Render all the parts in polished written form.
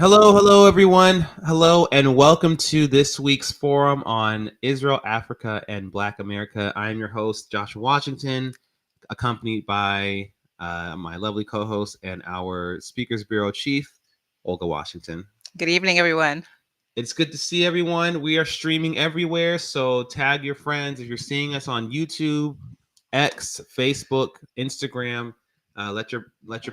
Hello, everyone. Hello, and welcome to this week's forum on Israel, Africa, and Black America. I am your host, Joshua Washington, accompanied by my lovely co-host and our Speakers Bureau Chief, Olga Washington. Good evening, everyone. It's good to see everyone. We are streaming everywhere, so tag your friends. If you're seeing us on YouTube, X, Facebook, Instagram, let your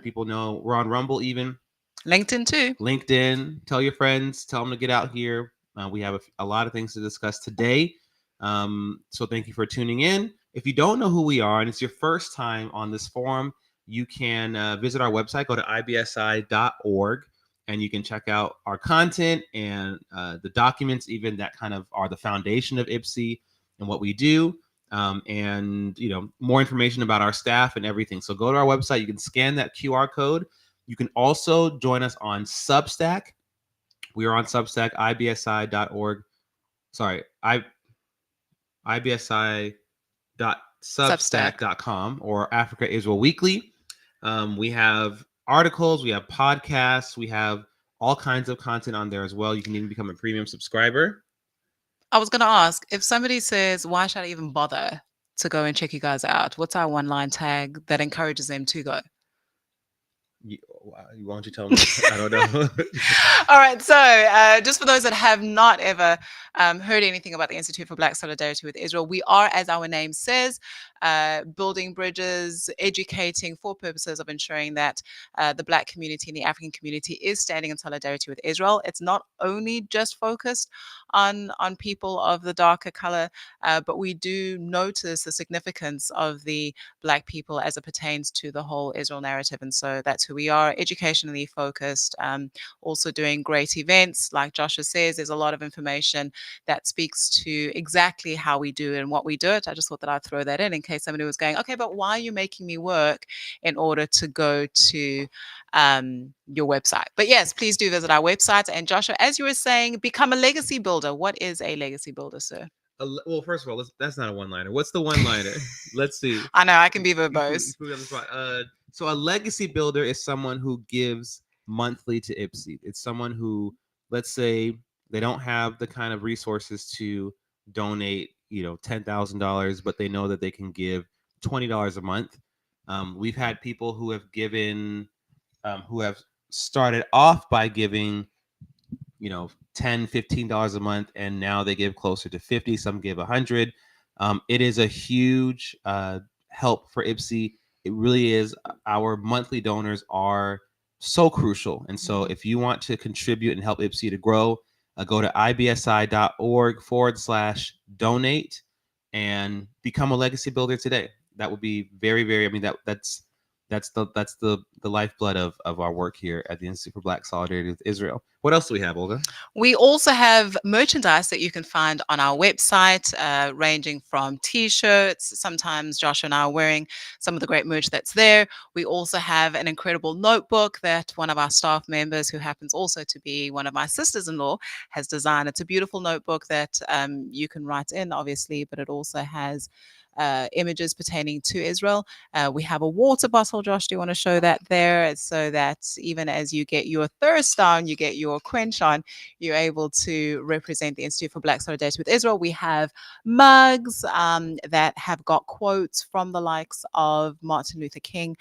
people know. We're on Rumble even. LinkedIn too. LinkedIn. Tell your friends. Tell them to get out here. We have a lot of things to discuss today. So thank you for tuning in. If you don't know who we are and it's your first time on this forum, you can visit our website. Go to ibsi.org and you can check out our content and the documents even that kind of are the foundation of IBSI and what we do. And more information about our staff and everything. So go to our website. You can scan that QR code. You can also join us on Substack. We are on Substack, ibsi.org. Sorry, ibsi.substack.com or Africa Israel Weekly. We have articles, we have podcasts, we have all kinds of content on there as well. You can even become a premium subscriber. I was going to ask, if somebody says, why should I even bother to go and check you guys out? What's our one-line tag that encourages them to go? Why don't you tell me? I don't know. All right. So just for those that have not ever heard anything about the Institute for Black Solidarity with Israel, we are, as our name says, building bridges, educating for purposes of ensuring that the Black community and the African community is standing in solidarity with Israel. It's not only just focused on people of the darker color, but we do notice the significance of the Black people as it pertains to the whole Israel narrative. And so that's who we are, educationally focused, also doing great events. Like Joshua says, there's a lot of information that speaks to exactly how we do it and what we do it. I just thought that I'd throw that in case somebody was going, okay, but why are you making me work in order to go to your website? But yes, please do visit our website. And Joshua, as you were saying, become a legacy builder. What is a legacy builder, sir? Well, first of all, that's not a one-liner. What's the one-liner? Let's see. I know I can be verbose. So a legacy builder is someone who gives monthly to IBSI. It's someone who, let's say, they don't have the kind of resources to donate, $10,000, but they know that they can give $20 a month. We've had people who have given, who have started off by giving, $10, $15 a month, and now they give closer to 50. Some give 100. It is a huge help for IBSI. It really is. Our monthly donors are so crucial. And so if you want to contribute and help IBSI to grow, go to ibsi.org/donate and become a legacy builder today. That would be very, very, that's the lifeblood of our work here at the Institute for Black Solidarity with Israel. What else do we have, Olga? We also have merchandise that you can find on our website, ranging from T-shirts. Sometimes Josh and I are wearing some of the great merch that's there. We also have an incredible notebook that one of our staff members, who happens also to be one of my sisters-in-law, has designed. It's a beautiful notebook that you can write in, obviously, but it also has images pertaining to Israel. We have a water bottle. Josh, do you want to show that there, so that even as you get your thirst on, you get your quench on, you're able to represent the Institute for Black Solidarity with Israel. We have mugs that have got quotes from the likes of Martin Luther King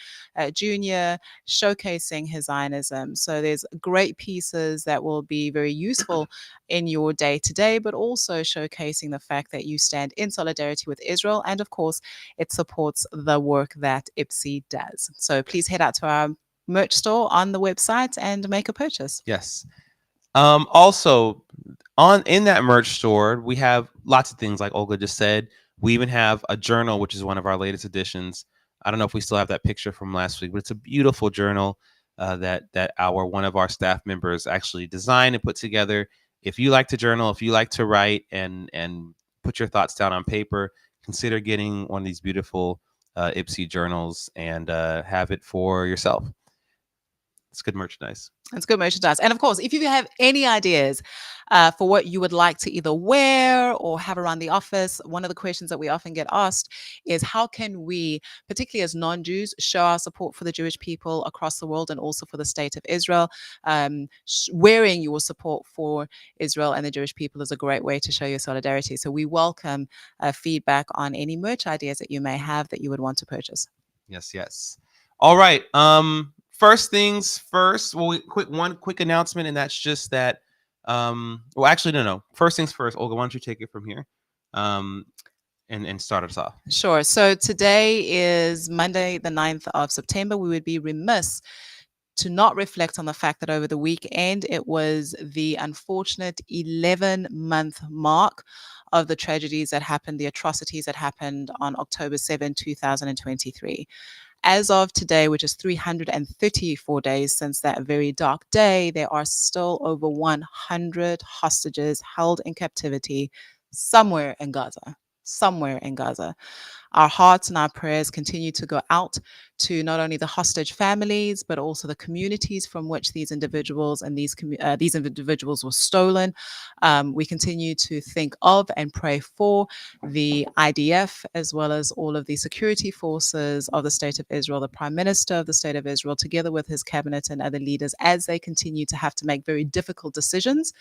Jr., showcasing his Zionism. So there's great pieces that will be very useful in your day-to-day, but also showcasing the fact that you stand in solidarity with Israel. And of course, it supports the work that IBSI does. So please head out to our merch store on the website and make a purchase. Yes. Also, in that merch store, we have lots of things like Olga just said. We even have a journal, which is one of our latest editions. I don't know if we still have that picture from last week, but it's a beautiful journal that one of our staff members actually designed and put together. If you like to journal, if you like to write and put your thoughts down on paper, consider getting one of these beautiful IBSI journals and have it for yourself. It's good merchandise. It's good merchandise. And of course, if you have any ideas for what you would like to either wear or have around the office, one of the questions that we often get asked is how can we, particularly as non Jews, show our support for the Jewish people across the world and also for the state of Israel? Wearing your support for Israel and the Jewish people is a great way to show your solidarity. So we welcome feedback on any merch ideas that you may have that you would want to purchase. Yes, yes. All right. First things first. Well, one quick announcement, and that's just that. Well, actually, no. First things first. Olga, why don't you take it from here, and start us off? Sure. So today is Monday, the 9th of September. We would be remiss to not reflect on the fact that over the weekend it was the unfortunate 11-month mark of the tragedies that happened, the atrocities that happened on October 7, 2023. As of today, which is 334 days since that very dark day, there are still over 100 hostages held in captivity somewhere in Gaza. Somewhere in Gaza. Our hearts and our prayers continue to go out to not only the hostage families, but also the communities from which these individuals and these individuals were stolen. We continue to think of and pray for the IDF, as well as all of the security forces of the State of Israel, the Prime Minister of the State of Israel, together with his cabinet and other leaders, as they continue to have to make very difficult decisions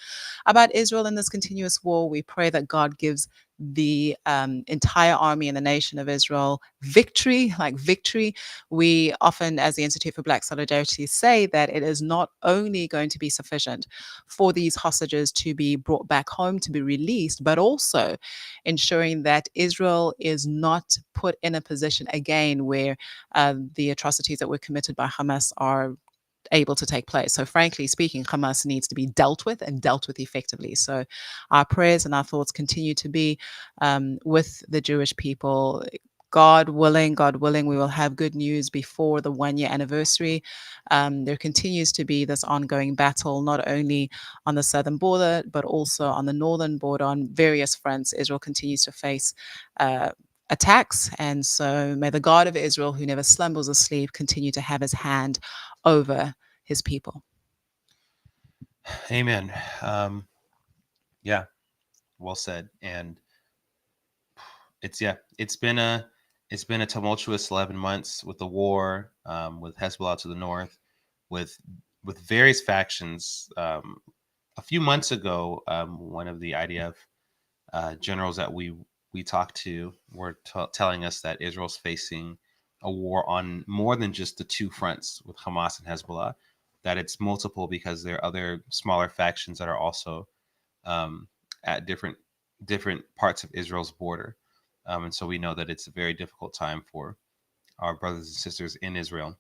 about Israel in this continuous war. We pray that God gives the entire army and the nation of Israel victory, like victory. We often, as the Institute for Black Solidarity, say that it is not only going to be sufficient for these hostages to be brought back home, to be released, but also ensuring that Israel is not put in a position again where the atrocities that were committed by Hamas are able to take place. So frankly speaking, Hamas needs to be dealt with and dealt with effectively. So our prayers and our thoughts continue to be with the Jewish people. God willing, we will have good news before the 1 year anniversary. There continues to be this ongoing battle, not only on the southern border, but also on the northern border on various fronts. Israel continues to face attacks. And so may the God of Israel, who never slumbers or sleeps, continue to have his hand over his people. Amen. Yeah, well said. And it's been a tumultuous 11 months with the war, with Hezbollah to the north, with various factions. A few months ago, one of the IDF generals that we talked to were telling us that Israel's facing a war on more than just the two fronts with Hamas and Hezbollah, that it's multiple because there are other smaller factions that are also at different parts of Israel's border. And so we know that it's a very difficult time for our brothers and sisters in Israel.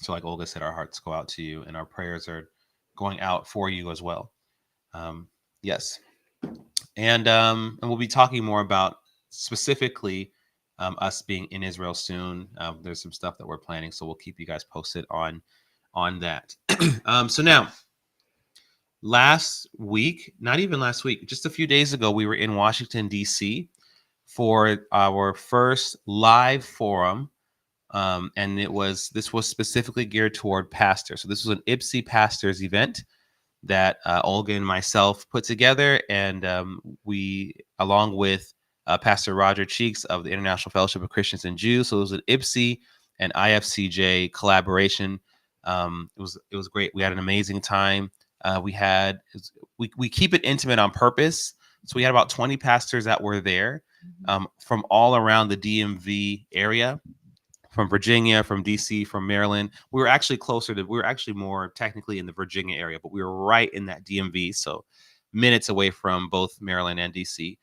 So like Olga said, our hearts go out to you and our prayers are going out for you as well. Yes. And we'll be talking more about specifically us being in Israel soon. There's some stuff that we're planning, so we'll keep you guys posted on that. So now, last week, not even last week, just a few days ago, we were in Washington, D.C. for our first live forum. And this was specifically geared toward pastors. So this was an IBSI pastors event that Olga and myself put together, and we, along with Pastor Roger Cheeks of the International Fellowship of Christians and Jews. So it was an IBSI and IFCJ collaboration. It was great. We had an amazing time. We keep it intimate on purpose. So we had about 20 pastors that were there from all around the DMV area, from Virginia, from DC, from Maryland. We were actually more technically in the Virginia area, but we were right in that DMV. So minutes away from both Maryland and DC.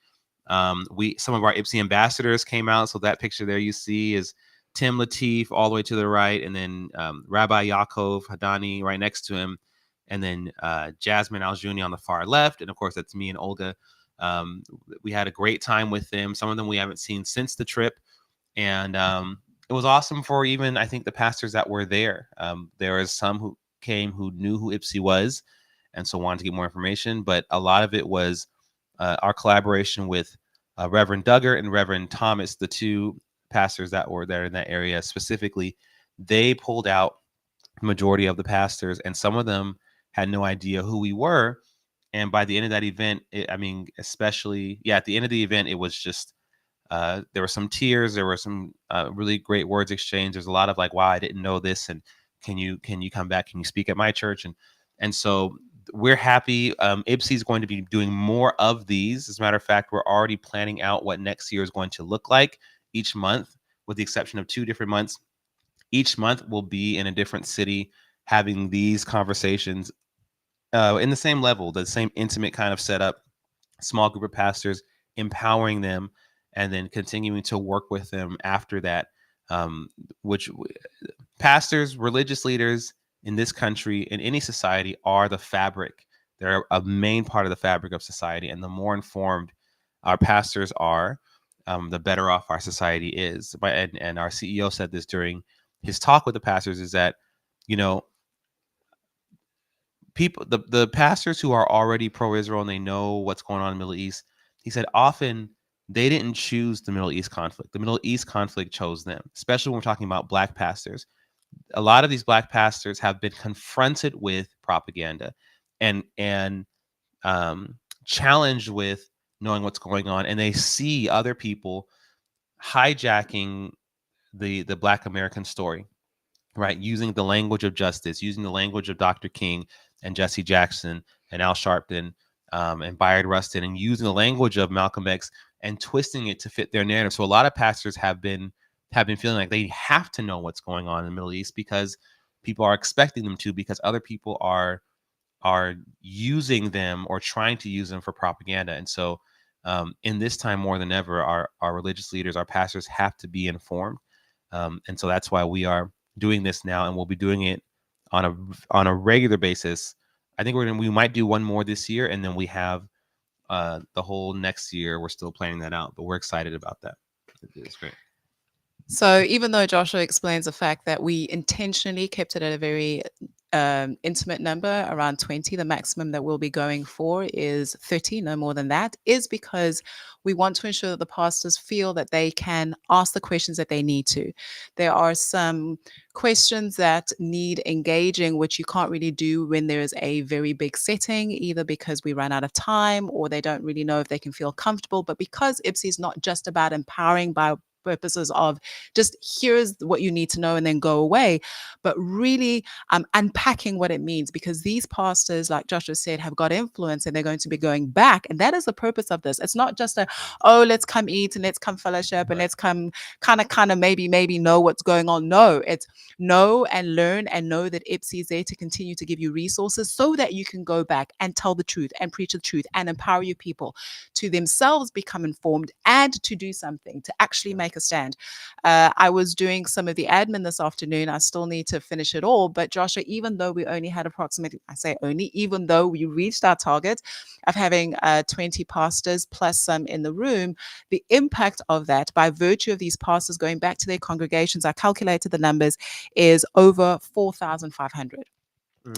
Some of our IBSI ambassadors came out. So that picture there you see is Tim Lateef all the way to the right. And then Rabbi Yaakov Hadani right next to him. And then Jasmine Aljuni on the far left. And of course, that's me and Olga. We had a great time with them. Some of them we haven't seen since the trip. And it was awesome for even, I think, the pastors that were there. There was some who came who knew who IBSI was and so wanted to get more information. But a lot of it was our collaboration with Reverend Duggar and Reverend Thomas, the two pastors that were there in that area specifically. They pulled out majority of the pastors, and some of them had no idea who we were. And by the end of that event, I mean, especially, yeah, at the end of the event, it was just, there were some tears, there were some really great words exchanged. There's a lot of like, wow, I didn't know this, and can you come back? Can you speak at my church? And so we're happy. IBSI is going to be doing more of these. As a matter of fact, we're already planning out what next year is going to look like each month, with the exception of 2 different months. Each month will be in a different city, having these conversations in the same level, the same intimate kind of setup, small group of pastors, empowering them, and then continuing to work with them after that. Um, which pastors, religious leaders in this country, in any society, are the fabric. They're a main part of the fabric of society. And the more informed our pastors are, the better off our society is. And our CEO said this during his talk with the pastors, is that, you know, people, the pastors who are already pro-Israel and they know what's going on in the Middle East, he said often they didn't choose the Middle East conflict. The Middle East conflict chose them, especially when we're talking about black pastors. A lot of these black pastors have been confronted with propaganda and challenged with knowing what's going on, and they see other people hijacking the Black American story, right? Using the language of justice, using the language of Dr. King and Jesse Jackson and Al Sharpton, and Bayard Rustin, and using the language of Malcolm X and twisting it to fit their narrative. So a lot of pastors have been feeling like they have to know what's going on in the Middle East because people are expecting them to, because other people are using them or trying to use them for propaganda. And so in this time more than ever, our religious leaders, our pastors have to be informed. And so that's why we are doing this now, and we'll be doing it on a regular basis. I think we might do one more this year, and then we have the whole next year. We're still planning that out, but we're excited about that. It's great. So even though Joshua explains the fact that we intentionally kept it at a very intimate number, around 20, the maximum that we'll be going for is 30, no more than that, is because we want to ensure that the pastors feel that they can ask the questions that they need to. There are some questions that need engaging, which you can't really do when there is a very big setting, either because we run out of time or they don't really know if they can feel comfortable. But because IBSI is not just about empowering by purposes of just here's what you need to know and then go away, but really unpacking what it means, because these pastors, like Joshua said, have got influence and they're going to be going back, and that is the purpose of this. It's not just a, oh, let's come eat and let's come fellowship and let's come kind of maybe know what's going on. No, it's know and learn and know that IBSI is there to continue to give you resources so that you can go back and tell the truth and preach the truth and empower your people to themselves become informed and to do something, to actually make a stand. I was doing some of the admin this afternoon. I still need to finish it all. But Joshua, even though we only had approximately, I say only, even though we reached our target of having 20 pastors plus some in the room, the impact of that by virtue of these pastors going back to their congregations, I calculated the numbers, is over 4,500.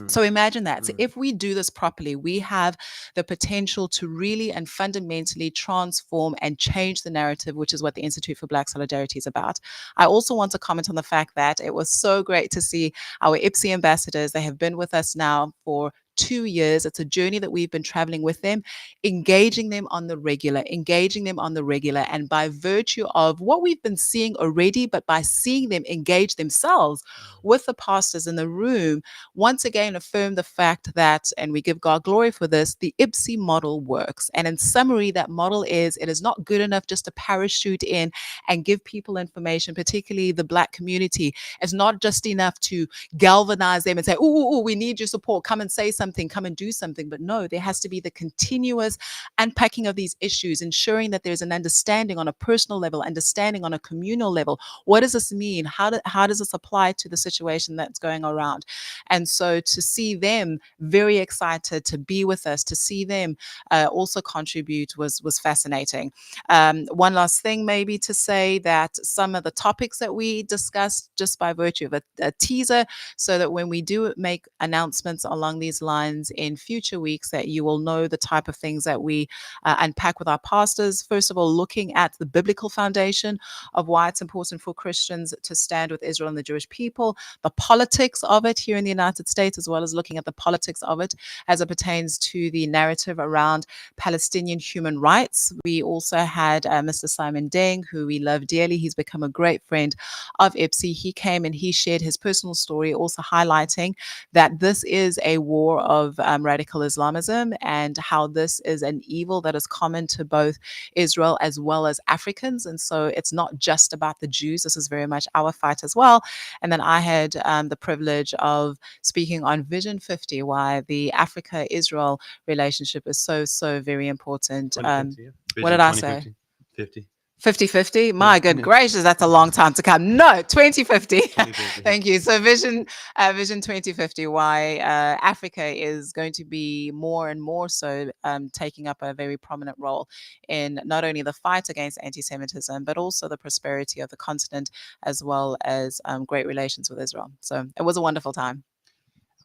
So imagine that. So if we do this properly, we have the potential to really and fundamentally transform and change the narrative, which is what the Institute for Black Solidarity is about. I also want to comment on the fact that it was so great to see our IBSI ambassadors. They have been with us now for 2 years. It's a journey that we've been traveling with them, engaging them on the regular, And by virtue of what we've been seeing already, but by seeing them engage themselves with the pastors in the room, once again affirm the fact that, and we give God glory for this, the IBSI model works. And in summary, that model is, it is not good enough just to parachute in and give people information, particularly the Black community. It's not just enough to galvanize them and say, oh, we need your support, come and say something, come and do something. But no, there has to be the continuous unpacking of these issues, ensuring that there's an understanding on a personal level, understanding on a communal level. What does this mean? How does this apply to the situation that's going around? And so to see them very excited to be with us, to see them also contribute was fascinating. One last thing maybe to say, that some of the topics that we discussed, just by virtue of a teaser, so that when we do make announcements along these lines, lines in future weeks that you will know the type of things that we unpack with our pastors. First of all, looking at the biblical foundation of why it's important for Christians to stand with Israel and the Jewish people, the politics of it here in the United States, as well as looking at the politics of it as it pertains to the narrative around Palestinian human rights. We also had Mr. Simon Deng, who we love dearly. He's become a great friend of IBSI. He came and he shared his personal story, also highlighting that this is a war of radical Islamism and how this is an evil that is common to both Israel as well as Africans. And so it's not just about the Jews. This is very much our fight as well. And then I had the privilege of speaking on Vision 50, why the Africa-Israel relationship is so very important. 2050, yeah. What Vision did I say? 2050. 50. 50-50? My good Yeah. gracious, that's a long time to come. No, 2050. 2050. Thank you. So Vision 2050, why Africa is going to be more and more so taking up a very prominent role in not only the fight against anti-Semitism, but also the prosperity of the continent, as well as great relations with Israel. So it was a wonderful time.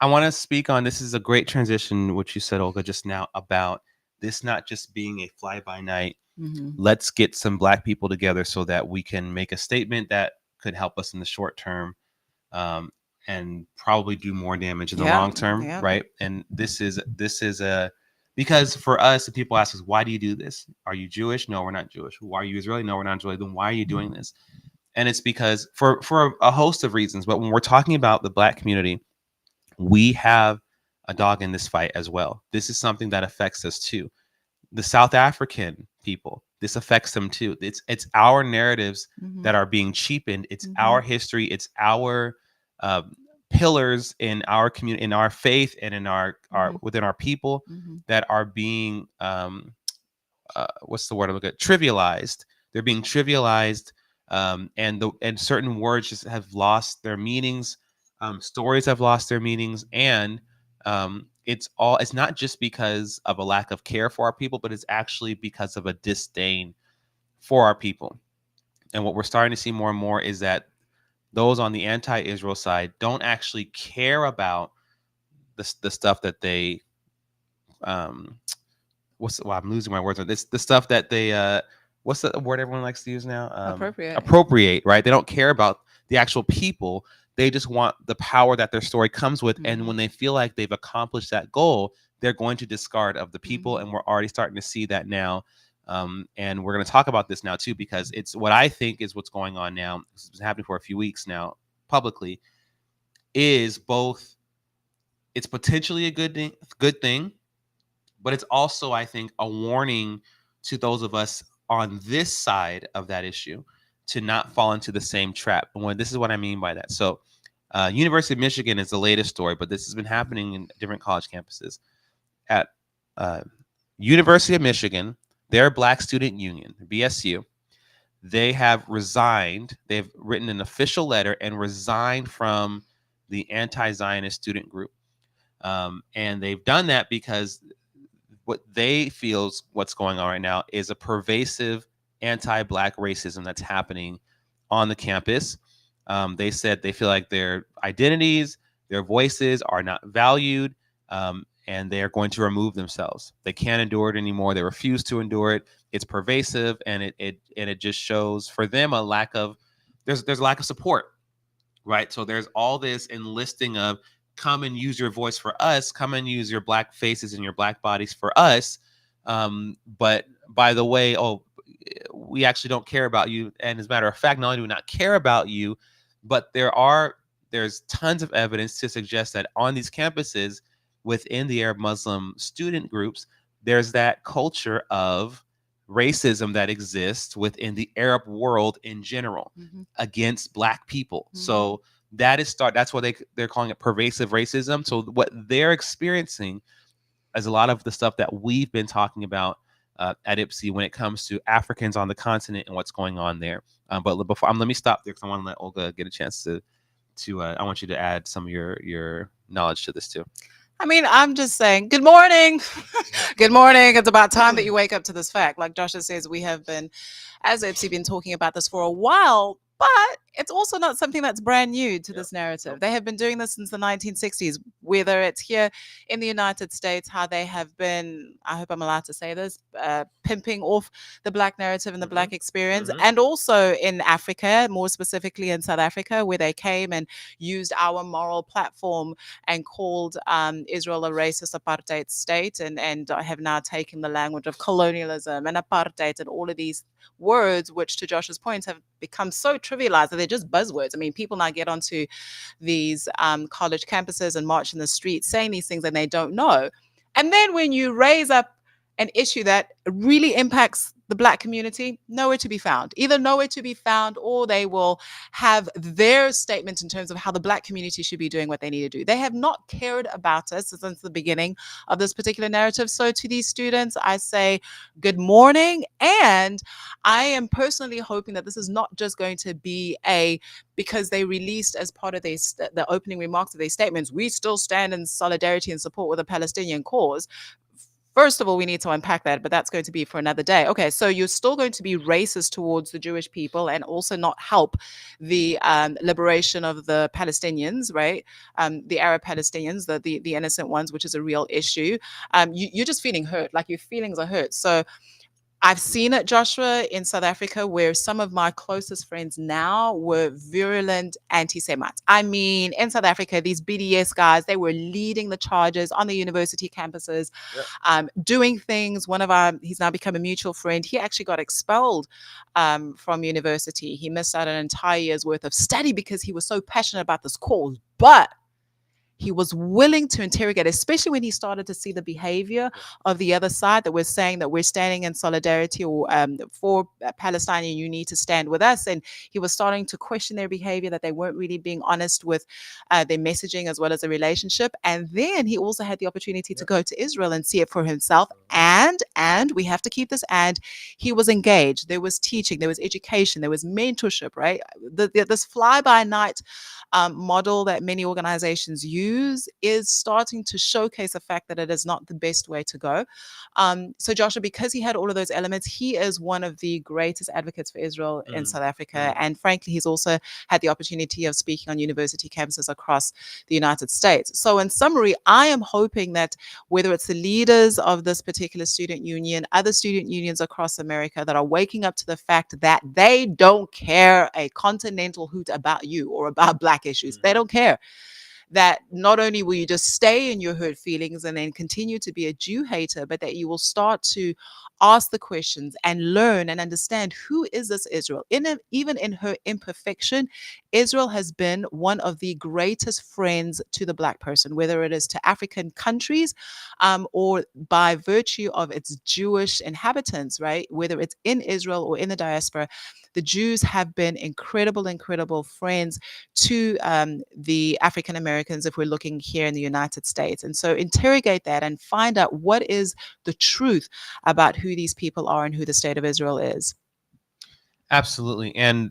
I want to speak on, this is a great transition, which you said, Olga, just now, about this not just being a fly-by-night. Let's get some Black people together so that we can make a statement that could help us in the short term, and probably do more damage in the long term, right? And this is a, because for us, people ask us, why do you do this? Are you Jewish? No, we're not Jewish. Why are you Israeli? No, we're not Israeli. Then why are you doing this? And it's because for a host of reasons. But when we're talking about the Black community, we have a dog in this fight as well. This is something that affects us too. The South African people, this affects them too. It's our narratives that are being cheapened. It's our history. It's our pillars in our community, in our faith, and in our within our people that are being what's the word I look at? Trivialized. They're being trivialized, and certain words just have lost their meanings. Stories have lost their meanings, and it's not just because of a lack of care for our people, but it's actually because of a disdain for our people. And what we're starting to see more and more is that those on the anti-Israel side don't actually care about the stuff that they I'm losing my words on this. The stuff that they what's the word everyone likes to use now? Appropriate, right? They don't care about the actual people. They just want the power that their story comes with. And when they feel like they've accomplished that goal, they're going to discard of the people. And we're already starting to see that now. And we're going to talk about this now too, because it's what I think is what's going on now. This has been happening for a few weeks now publicly, is both, it's potentially a good thing, but it's also, I think, a warning to those of us on this side of that issue to not fall into the same trap. And this is what I mean by that. So University of Michigan is the latest story, but this has been happening in different college campuses. At University of Michigan, their Black Student Union, BSU, they have resigned. They've written an official letter and resigned from the anti-Zionist student group. And they've done that because what they feel is what's going on right now is a pervasive anti-Black racism that's happening on the campus. They said they feel like their identities, their voices are not valued, and they're going to remove themselves. They can't endure it anymore. They refuse to endure it. It's pervasive, and it just shows for them a lack of, there's a lack of support, right? So there's all this enlisting of, come and use your voice for us, come and use your Black faces and your Black bodies for us. But by the way, we actually don't care about you. And as a matter of fact, not only do we not care about you, but there's tons of evidence to suggest that on these campuses within the Arab Muslim student groups, there's that culture of racism that exists within the Arab world in general against Black people. So that's why they're calling it pervasive racism. So what they're experiencing is a lot of the stuff that we've been talking about at IBSI when it comes to Africans on the continent and what's going on there. But before, let me stop there because I want to let Olga get a chance to I want you to add some of your knowledge to this too. I mean, I'm just saying, good morning. Good morning. It's about time that you wake up to this fact. Like Joshua says, we have been, as IBSI, been talking about this for a while, but it's also not something that's brand new to Yep. this narrative. Nope. They have been doing this since the 1960s, whether it's here in the United States, how they have been, I hope I'm allowed to say this, pimping off the Black narrative and the Mm-hmm. Black experience, Mm-hmm. and also in Africa, more specifically in South Africa, where they came and used our moral platform and called Israel a racist apartheid state, and have now taken the language of colonialism and apartheid and all of these words, which to Josh's points have become so trivialized that they're just buzzwords. I mean, people now get onto these college campuses and march in the streets saying these things and they don't know. And then when you raise up an issue that really impacts the Black community, nowhere to be found. Either nowhere to be found, or they will have their statement in terms of how the Black community should be doing what they need to do. They have not cared about us since the beginning of this particular narrative. So to these students, I say good morning. And I am personally hoping that this is not just going to be because they released as part of the opening remarks of their statements, we still stand in solidarity and support with the Palestinian cause. First of all, we need to unpack that, but that's going to be for another day. Okay, so you're still going to be racist towards the Jewish people and also not help the liberation of the Palestinians, right? The Arab Palestinians, the innocent ones, which is a real issue. You're just feeling hurt, like your feelings are hurt. So I've seen it, Joshua, in South Africa, where some of my closest friends now were virulent anti-Semites. I mean, in South Africa, these BDS guys, they were leading the charges on the university campuses, Yep. doing things. He's now become a mutual friend. He actually got expelled from university. He missed out an entire year's worth of study because he was so passionate about this cause. But he was willing to interrogate, especially when he started to see the behavior of the other side that we're saying that we're standing in solidarity or for Palestine and you need to stand with us. And he was starting to question their behavior, that they weren't really being honest with their messaging as well as the relationship. And then he also had the opportunity to go to Israel and see it for himself. And we have to keep this, and he was engaged. There was teaching, there was education, there was mentorship, right? This fly by night model that many organizations use is starting to showcase the fact that it is not the best way to go. So Joshua, because he had all of those elements, he is one of the greatest advocates for Israel in South Africa. And frankly, he's also had the opportunity of speaking on university campuses across the United States. So in summary, I am hoping that whether it's the leaders of this particular student union, other student unions across America that are waking up to the fact that they don't care a continental hoot about you or about Black issues. They don't care. That not only will you just stay in your hurt feelings and then continue to be a Jew hater, but that you will start to ask the questions and learn and understand, who is this Israel? Even in her imperfection, Israel has been one of the greatest friends to the Black person, whether it is to African countries or by virtue of its Jewish inhabitants, right? Whether it's in Israel or in the diaspora, the Jews have been incredible friends to the African Americans if we're looking here in the United States. And so interrogate that and find out what is the truth about who these people are and who the state of Israel is. Absolutely. And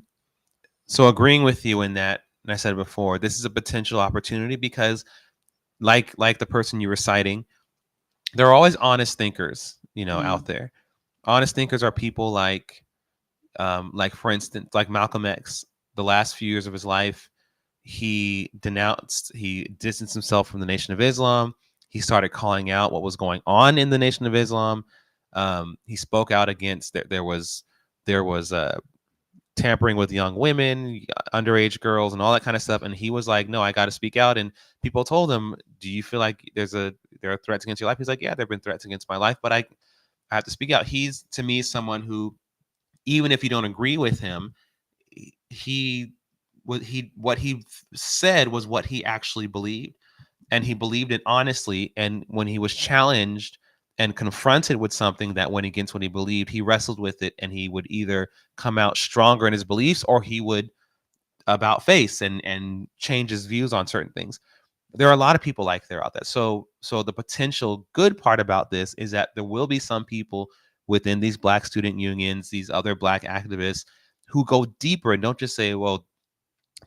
so agreeing with you in that, and I said it before, this is a potential opportunity because like the person you were citing, there are always honest thinkers, out there. Honest thinkers are people like for instance, like Malcolm X. The last few years of his life, he distanced himself from the Nation of Islam. He started calling out what was going on in the Nation of Islam. He spoke out against there was tampering with young women, underage girls, and all that kind of stuff. And he was like, "No, I got to speak out." And people told him, "Do you feel like there are threats against your life?" He's like, "Yeah, there've been threats against my life, but I have to speak out." He's, to me, someone who, even if you don't agree with him, he what he said was what he actually believed, and he believed it honestly. And when he was challenged and confronted with something that went against what he believed, he wrestled with it, and he would either come out stronger in his beliefs, or he would about face and change his views on certain things. There are a lot of people like that out there. So the potential good part about this is that there will be some people within these Black student unions, these other Black activists, who go deeper and don't just say, well,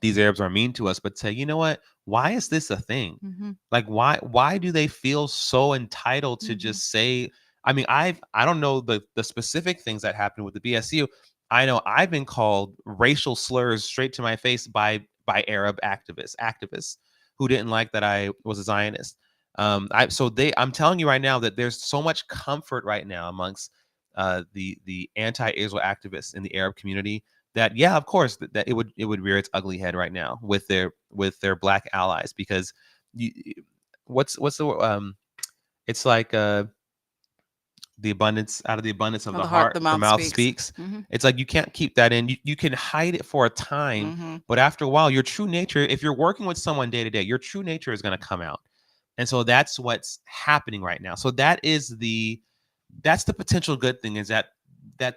these Arabs are mean to us, but say, you know what? Why is this a thing? Like, why do they feel so entitled to just say? I mean, I don't know the specific things that happened with the BSU, I know I've been called racial slurs straight to my face by Arab activists who didn't like that I was a Zionist. I'm telling you right now that there's so much comfort right now amongst the anti-Israel activists in the Arab community that, yeah, of course, that it would rear its ugly head right now with their black allies, because you, what's the it's like the abundance out of the abundance of Of the the heart, heart the the mouth mouth speaks. speaks. It's like you can't keep that in. You can hide it for a time, Mm-hmm. but after a while your true nature, if you're working with someone day to day, your true nature is going to come out. And so that's what's happening right now. So that's the potential good thing, is that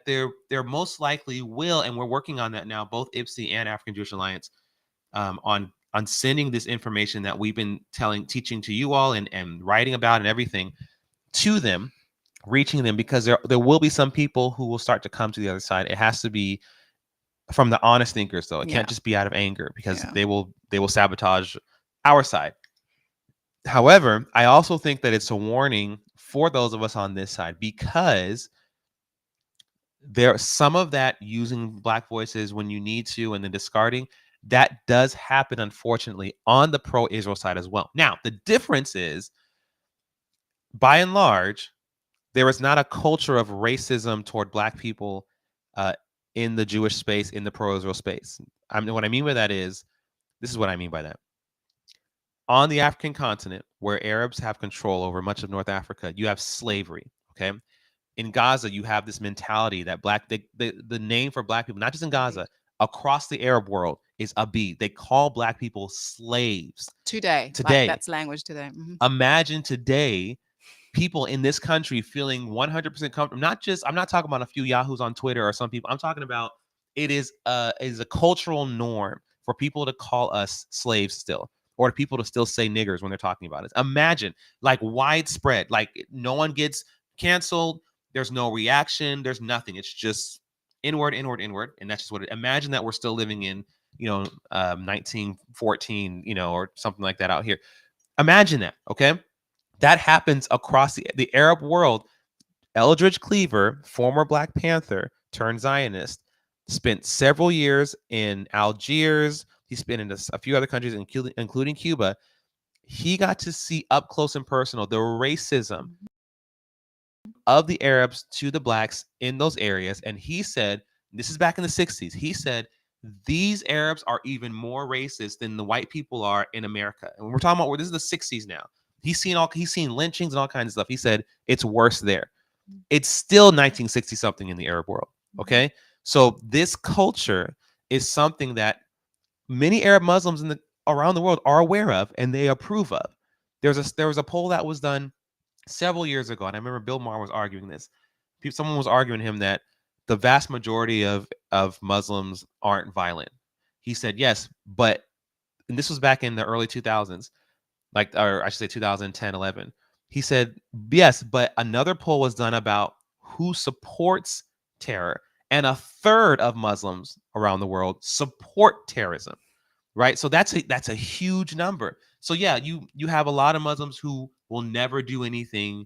they're most likely will, and we're working on that now, both IBSI and African Jewish Alliance, on sending this information that we've been teaching to you all, and writing about and everything to them, reaching them, because there will be some people who will start to come to the other side. It has to be from the honest thinkers, though. It Yeah. can't just be out of anger, because Yeah. they will sabotage our side. However, I also think that it's a warning for those of us on this side, because there some of that using black voices when you need to, and then discarding, that does happen, unfortunately, on the pro-Israel side as well. Now, the difference is, by and large, there is not a culture of racism toward black people uh, in the Jewish space, in the pro-Israel space. What I mean by that is, this is what I mean by that. On the African continent, where Arabs have control over much of North Africa, you have slavery. Okay, in Gaza, you have this mentality that the name for black people, not just in Gaza, across the Arab world, is abid. They call black people slaves Today, like today. that's language today. Imagine today people in this country feeling 100% comfortable. I'm not talking about a few yahoos on Twitter or some people. I'm talking about, it is a cultural norm for people to call us slaves still, or people to still say niggers when they're talking about us. Imagine, like, widespread, like no one gets canceled. There's no reaction. There's nothing. It's just inward, inward, inward, and that's just what it. Imagine that we're still living in 1914, or something like that out here. Imagine that. Okay, that happens across the Arab world. Eldridge Cleaver, former Black Panther turned Zionist, spent several years in Algiers. He spent in a few other countries, including Cuba. He got to see up close and personal the racism of the Arabs to the blacks in those areas. And he said, this is back in the 60s, he said, these Arabs are even more racist than the white people are in America. And we're talking about, this is the 60s now. He's seen lynchings and all kinds of stuff. He said it's worse there. It's still 1960 something in the Arab world. Okay. So this culture is something that many Arab Muslims around the world are aware of and they approve of. There was a poll that was done several years ago, and I remember Bill Maher was arguing this. Someone was arguing him that the vast majority of Muslims aren't violent. He said yes, but, and this was back in the early 2000s, or I should say 2010, 11. He said yes, but another poll was done about who supports terror, and a third of Muslims around the world support terrorism. Right, so that's a huge number. So yeah, you have a lot of Muslims who will never do anything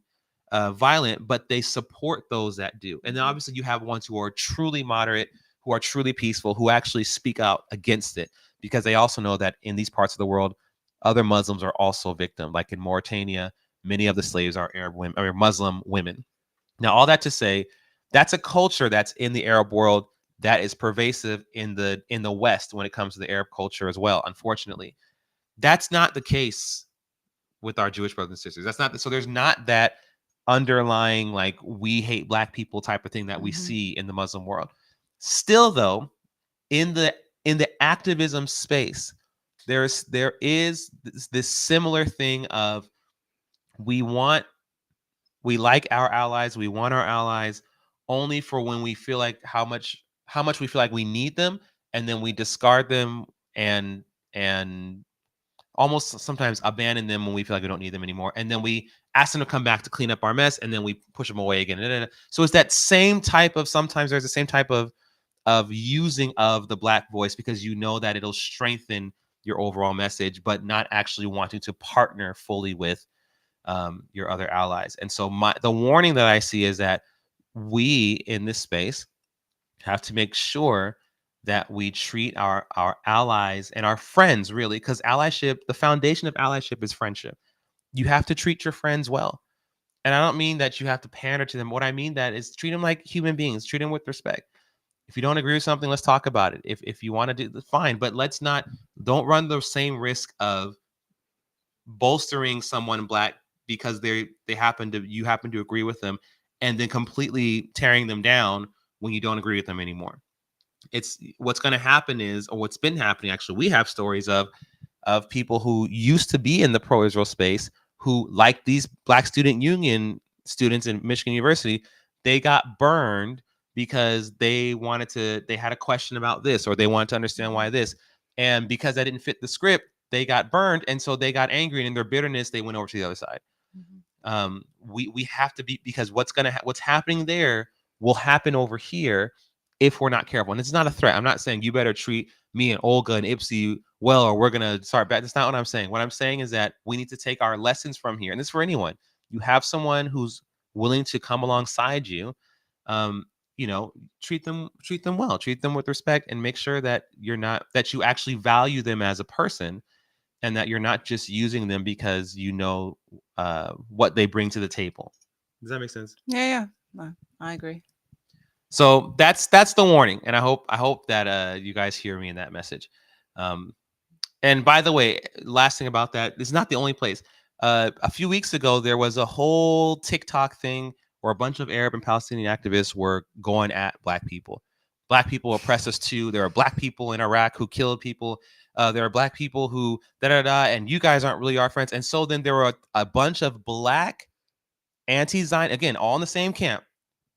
violent, but they support those that do. And then obviously you have ones who are truly moderate, who are truly peaceful, who actually speak out against it, because they also know that in these parts of the world, other Muslims are also victim. Like in Mauritania, many of the slaves are Arab women, or Muslim women. Now, all that to say, that's a culture that's in the Arab world that is pervasive in the West when it comes to the Arab culture as well. Unfortunately, that's not the case with our Jewish brothers and sisters. That's not so. There's not that underlying, like, we hate black people type of thing that we see in the Muslim world. Still, though, in the activism space, there is this similar thing of, we like our allies, we want our allies only for when we feel like how much we feel like we need them, and then we discard them, and almost sometimes abandon them when we feel like we don't need them anymore, and then we ask them to come back to clean up our mess, and then we push them away again. So it's that same type of, sometimes there's the same type of using of the black voice, because you know that it'll strengthen your overall message, but not actually wanting to partner fully with your other allies. And so the warning that I see is that we in this space have to make sure that we treat our allies and our friends, really, because allyship, the foundation of allyship is friendship. You have to treat your friends well. And I don't mean that you have to pander to them. What I mean that is treat them like human beings, treat them with respect. If you don't agree with something, let's talk about it. If you want to do, fine, but let's not, don't run the same risk of bolstering someone black because they happen to, you happen to agree with them, and then completely tearing them down when you don't agree with them anymore. It's what's going to happen is, or what's been happening actually, we have stories of people who used to be in the pro-Israel space who, like these Black Student Union students in Michigan University, they got burned because they had a question about this, or they wanted to understand why this, and because that didn't fit the script, they got burned, and so they got angry, and in their bitterness, they went over to the other side. We have to be, because what's happening there will happen over here if we're not careful. And it's not a threat. I'm not saying you better treat me and Olga and IBSI well, or we're gonna start back. That's not what I'm saying. What I'm saying is that we need to take our lessons from here, and this is for anyone. You have someone who's willing to come alongside you. Um, treat them well, treat them with respect, and make sure that you actually value them as a person, and that you're not just using them because you know what they bring to the table. Does that make sense? Yeah, no, I agree. So that's the warning, and I hope that you guys hear me in that message. And by the way, last thing about that, it's not the only place. A few weeks ago, there was a whole TikTok thing where a bunch of Arab and Palestinian activists were going at Black people. Black people oppress us too. There are Black people in Iraq who killed people. There are Black people who da da da, and you guys aren't really our friends. And so then there were a bunch of Black anti-Zionist, again, all in the same camp,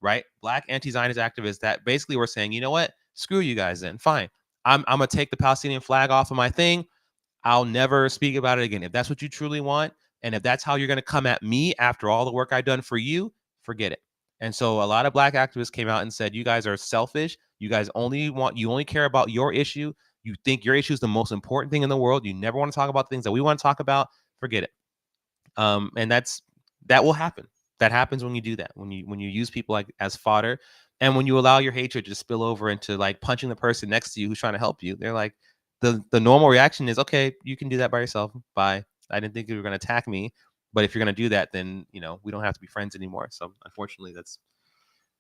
right? Black anti-Zionist activists that basically were saying, you know what? Screw you guys then. Fine. I'm gonna take the Palestinian flag off of my thing. I'll never speak about it again. If that's what you truly want, and if that's how you're gonna come at me after all the work I've done for you, forget it. And so a lot of Black activists came out and said, you guys are selfish. You guys you only care about your issue. You think your issue is the most important thing in the world. You never want to talk about things that we want to talk about. Forget it. And that will happen. That happens when you do that, when you use people like as fodder, and when you allow your hatred to spill over into like punching the person next to you who's trying to help you. They're like, the normal reaction is, okay, you can do that by yourself. Bye. I didn't think you were going to attack me, but if you're going to do that, then we don't have to be friends anymore. So unfortunately, that's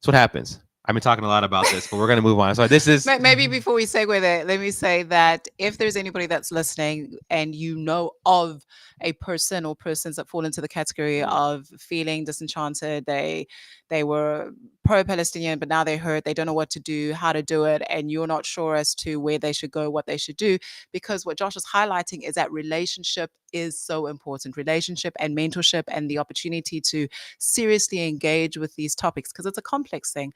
what happens. I've been talking a lot about this, but we're going to move on. So this is Maybe before we segue there, let me say that if there's anybody that's listening and you know of a person or persons that fall into the category of feeling disenchanted, they were pro-Palestinian, but now they're hurt, they don't know what to do, how to do it, and you're not sure as to where they should go, what they should do, because what Josh is highlighting is that relationship is so important. Relationship and mentorship and the opportunity to seriously engage with these topics, because it's a complex thing.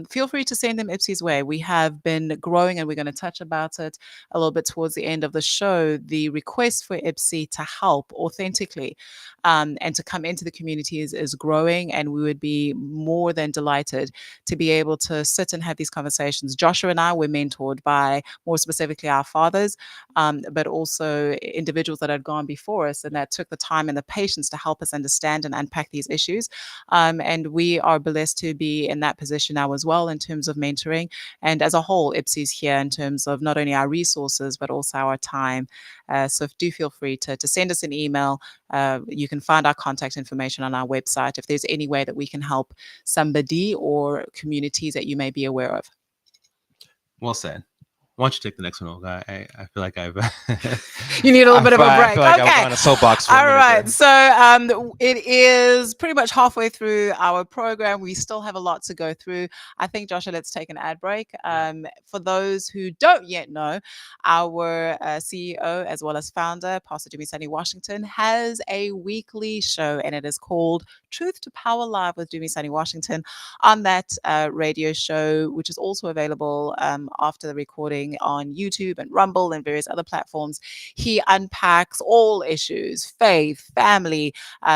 Feel free to send them IBSI's way. We have been growing, and we're going to touch about it a little bit towards the end of the show. The request for IBSI to help authentically and to come into the community is growing, and we would be more than delighted to be able to sit and have these conversations. Joshua and I were mentored by, more specifically, our fathers, but also individuals that had gone before us and that took the time and the patience to help us understand and unpack these issues. And we are blessed to be in that position now as well in terms of mentoring. And as a whole, IBSI's here in terms of not only our resources, but also our time. So do feel free to send us an email. You can find our contact information on our website if there's any way that we can help somebody or communities that you may be aware of. well said. Why don't you take the next one, Olga? I feel like I've You need a little bit of a break. I feel like I was Okay. on a soapbox for a All minute right. there. So it is pretty much halfway through our program. We still have a lot to go through. I think, Joshua, let's take an ad break. For those who don't yet know, our CEO as well as founder, Pastor Jimmy Sunny Washington, has a weekly show, and it is called Truth to Power Live with Jimmy Sunny Washington. On that radio show, which is also available after the recording streaming on YouTube and Rumble and various other platforms. He unpacks all issues, faith, family.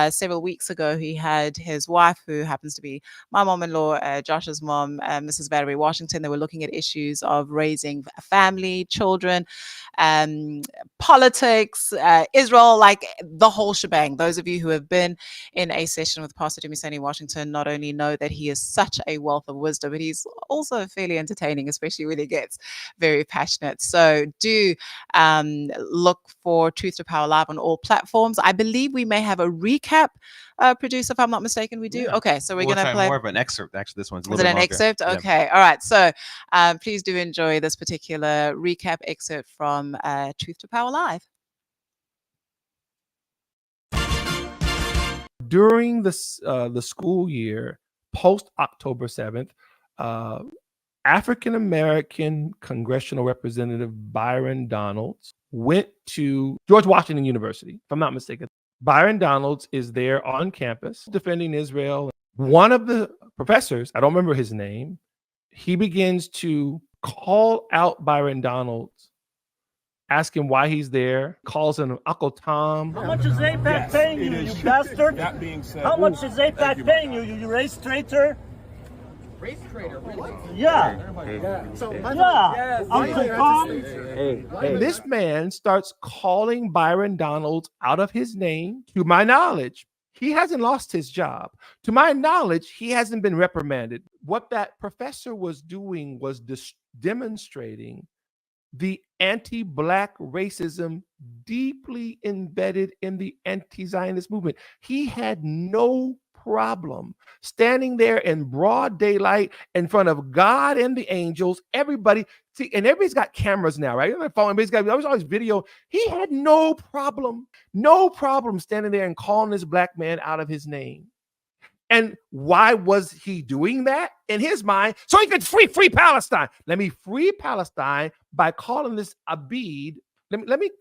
Several weeks ago, he had his wife, who happens to be my mom-in-law, Josh's mom, Mrs. Valerie Washington. They were looking at issues of raising a family, children, politics, Israel, like the whole shebang. Those of you who have been in a session with Pastor Dumisani Washington not only know that he is such a wealth of wisdom, but he's also fairly entertaining, especially when he gets very passionate. So do look for Truth to Power Live on all platforms. I believe we may have a recap, producer, if I'm not mistaken. We do? Yeah. Okay, so we're We'll going to try play more of an excerpt. Actually, this one's a Is little it bit an longer. excerpt? Yeah. Okay. All right. So please do enjoy this particular recap excerpt from Truth to Power Live. During the school year, post October 7th, African-American Congressional Representative Byron Donalds went to George Washington University, if I'm not mistaken. Byron Donalds is there on campus defending Israel. One of the professors, I don't remember his name, he begins to call out Byron Donalds, ask him why he's there, calls him Uncle Tom. How much is APAC paying you, you bastard? That being said, how much is APAC paying you, you race traitor? Race traitor, really? Yeah. So, yeah. Uncle Tom. This man starts calling Byron Donalds out of his name. To my knowledge, he hasn't lost his job. To my knowledge, he hasn't been reprimanded. What that professor was doing was demonstrating the anti-Black racism deeply embedded in the anti-Zionist movement. He had no problem standing there in broad daylight in front of God and the angels. Everybody, see, and everybody's got cameras now, right? Everybody's got always video. He had no problem standing there and calling this Black man out of his name. And why was he doing that? In his mind, so he could free Palestine. Let me free Palestine by calling this Abid. Let me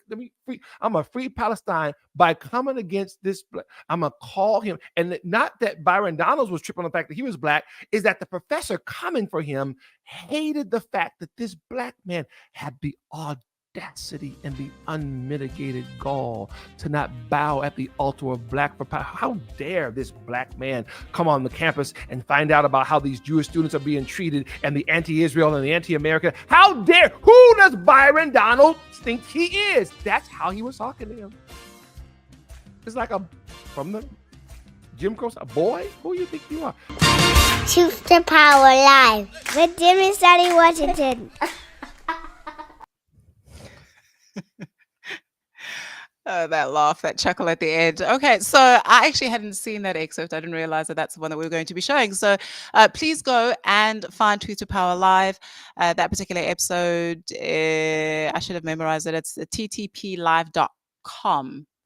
free. I'm gonna free Palestine by coming against this. I'm gonna call him, and not that Byron Donalds was tripping on the fact that he was Black. Is that the professor coming for him hated the fact that this Black man had the audacity and the unmitigated gall to not bow at the altar of Black for power. How dare this Black man come on the campus and find out about how these Jewish students are being treated and the anti-Israel and the anti-American? How dare? Who does Byron Donalds think he is? That's how he was talking to him. It's like from the Jim Crow, a boy? Who you think you are? Truth to Power Live with Dumisani Washington. That laugh, that chuckle at the end. Okay, so I actually hadn't seen that excerpt. I didn't realize that that's the one that we were going to be showing. So please go and find Truth to Power Live. That particular episode, I should have memorized it. It's ttplive.com.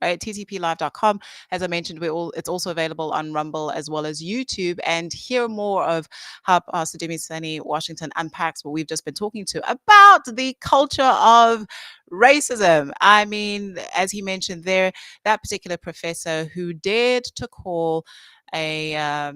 Right, ttplive.com. As I mentioned, it's also available on Rumble as well as YouTube. And hear more of how Pastor Dumisani Washington unpacks what we've just been talking to about the culture of racism. I mean, as he mentioned there, that particular professor who dared to call a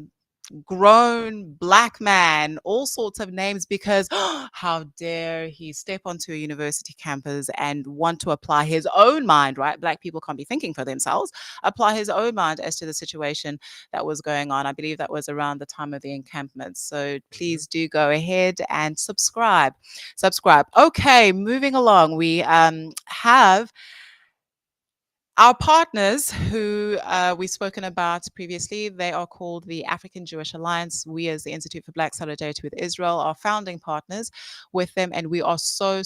grown Black man all sorts of names because how dare he step onto a university campus and want to apply his own mind, right? Black people can't be thinking for themselves. Apply his own mind as to the situation that was going on. I believe that was around the time of the encampment. So please do go ahead and subscribe. Okay, moving along. We have our partners who we've spoken about previously. They are called the African Jewish Alliance. We, as the Institute for Black Solidarity with Israel, are founding partners with them, and we are so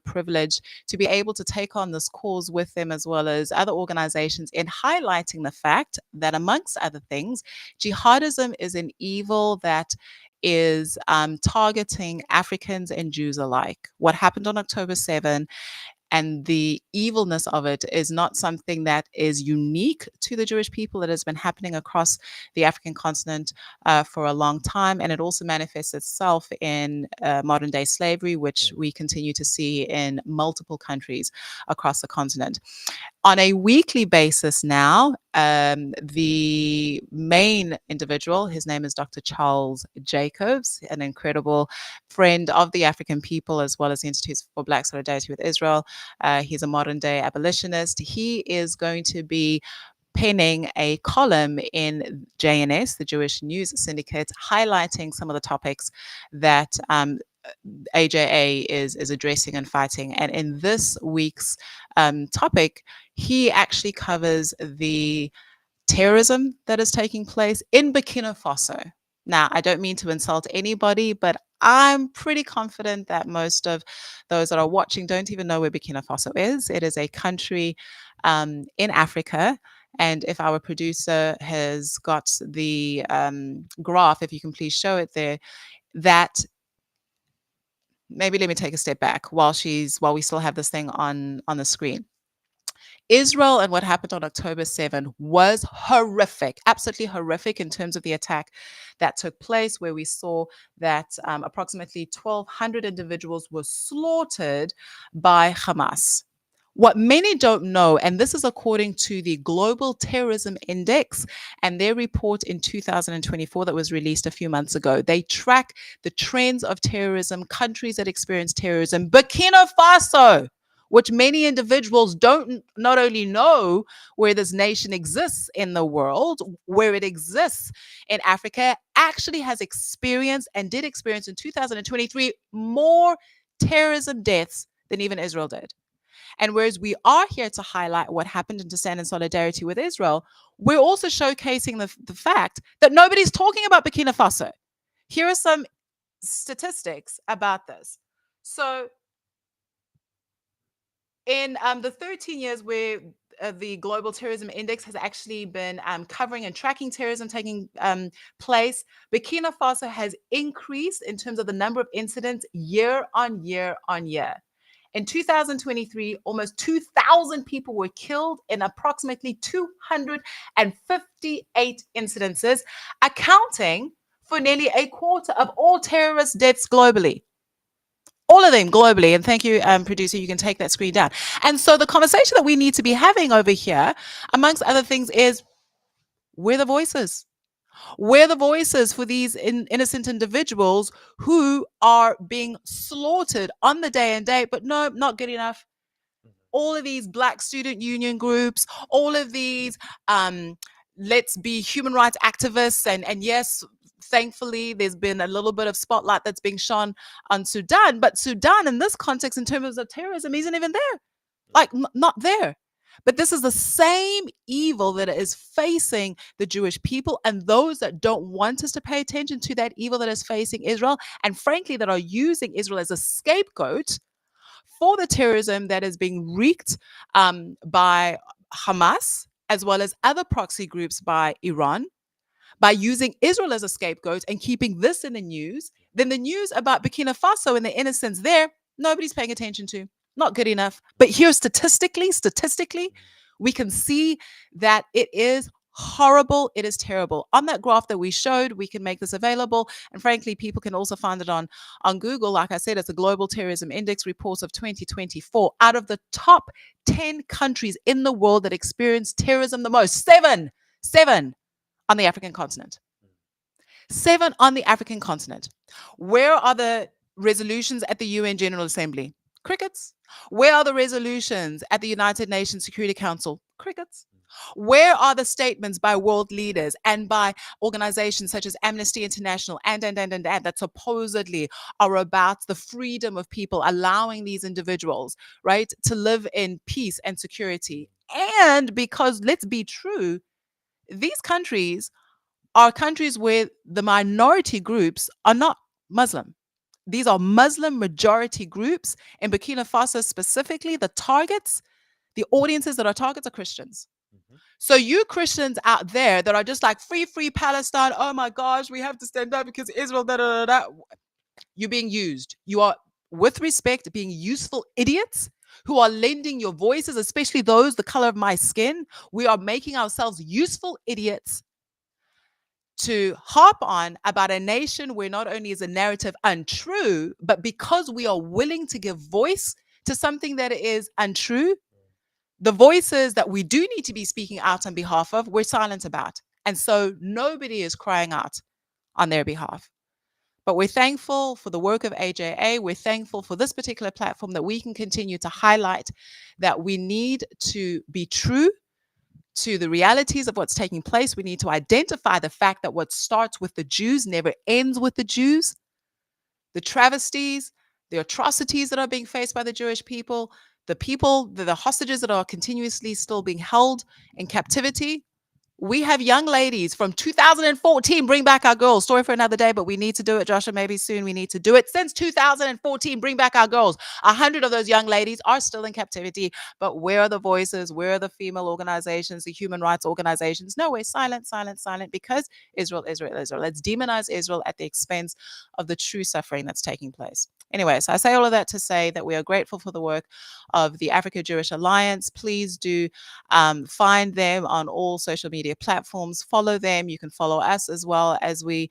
privileged to be able to take on this cause with them, as well as other organizations, in highlighting the fact that, amongst other things, jihadism is an evil that is targeting Africans and Jews alike. What happened on October 7 and the evilness of it is not something that is unique to the Jewish people. It has been happening across the African continent for a long time. And it also manifests itself in modern day slavery, which we continue to see in multiple countries across the continent. On a weekly basis now, The main individual, his name is Dr. Charles Jacobs, an incredible friend of the African people as well as the Institute for Black Solidarity with Israel. He's a modern day abolitionist. He is going to be penning a column in JNS, the Jewish News Syndicate, highlighting some of the topics that AJA is addressing and fighting. And in this week's topic, he actually covers the terrorism that is taking place in Burkina Faso. Now, I don't mean to insult anybody, but I'm pretty confident that most of those that are watching don't even know where Burkina Faso is. It is a country in Africa. And if our producer has got the graph, if you can please show it there, that maybe let me take a step back while we still have this thing on the screen. Israel and what happened on October 7 was horrific, absolutely horrific in terms of the attack that took place, where we saw that approximately 1,200 individuals were slaughtered by Hamas. What many don't know, and this is according to the Global Terrorism Index and their report in 2024 that was released a few months ago, they track the trends of terrorism, countries that experience terrorism. Burkina Faso, which many individuals don't not only know where this nation exists in the world, where it exists in Africa, actually has experienced and did experience in 2023 more terrorism deaths than even Israel did. And whereas we are here to highlight what happened and to stand in solidarity with Israel, we're also showcasing the fact that nobody's talking about Burkina Faso. Here are some statistics about this. So in the 13 years where the Global Terrorism Index has actually been covering and tracking terrorism taking place, Burkina Faso has increased in terms of the number of incidents year on year on year. In 2023, almost 2,000 people were killed in approximately 258 incidences, accounting for nearly a quarter of all terrorist deaths globally. All of them globally. And thank you, producer, you can take that screen down. And so the conversation that we need to be having over here, amongst other things, is where are the voices? Where are the voices for these innocent individuals who are being slaughtered on the day and date? But no, not good enough. All of these Black student union groups, all of these let's be human rights activists. And yes, thankfully, there's been a little bit of spotlight that's being shone on Sudan. But Sudan, in this context, in terms of terrorism, isn't even there. Like, not there. But this is the same evil that is facing the Jewish people and those that don't want us to pay attention to that evil that is facing Israel, and frankly, that are using Israel as a scapegoat for the terrorism that is being wreaked by Hamas, as well as other proxy groups by Iran, by using Israel as a scapegoat and keeping this in the news. Then the news about Burkina Faso and the innocents there, nobody's paying attention to. Not good enough. But here, statistically, we can see that it is horrible. It is terrible. On that graph that we showed, we can make this available. And frankly, people can also find it on Google. Like I said, it's a Global Terrorism Index report of 2024. Out of the top 10 countries in the world that experience terrorism the most, seven on the African continent. 7 on the African continent. Where are the resolutions at the UN General Assembly? Crickets. Where are the resolutions at the United Nations Security Council? Crickets. Where are the statements by world leaders and by organizations such as Amnesty International and that supposedly are about the freedom of people, allowing these individuals, right, to live in peace and security? And because, let's be true, these countries are countries where the minority groups are not Muslim. These are Muslim majority groups. In Burkina Faso specifically, the audiences that are targets are Christians. So you Christians out there that are just like, free Palestine, oh my gosh, we have to stand up because Israel, you're being used. You are, with respect, being useful idiots who are lending your voices, especially those the color of my skin. We are making ourselves useful idiots to harp on about a nation where not only is a narrative untrue, but because we are willing to give voice to something that is untrue, the voices that we do need to be speaking out on behalf of, we're silent about. And so nobody is crying out on their behalf. But we're thankful for the work of AJA. We're thankful for this particular platform that we can continue to highlight that we need to be true to the realities of what's taking place. We need to identify the fact that what starts with the Jews never ends with the Jews. The travesties, the atrocities that are being faced by the Jewish people, the hostages that are continuously still being held in captivity. We have young ladies from 2014, Bring Back Our Girls. Story for another day, but we need to do it, Joshua. Maybe soon we need to do it. Since 2014, Bring Back Our Girls. 100 of those young ladies are still in captivity. But where are the voices? Where are the female organizations, the human rights organizations? No, we're silent, silent, silent, because Israel, Israel, Israel. Let's demonize Israel at the expense of the true suffering that's taking place. Anyway, so I say all of that to say that we are grateful for the work of the Africa Jewish Alliance. Please do find them on all social media platforms. Follow them. You can follow us as well as we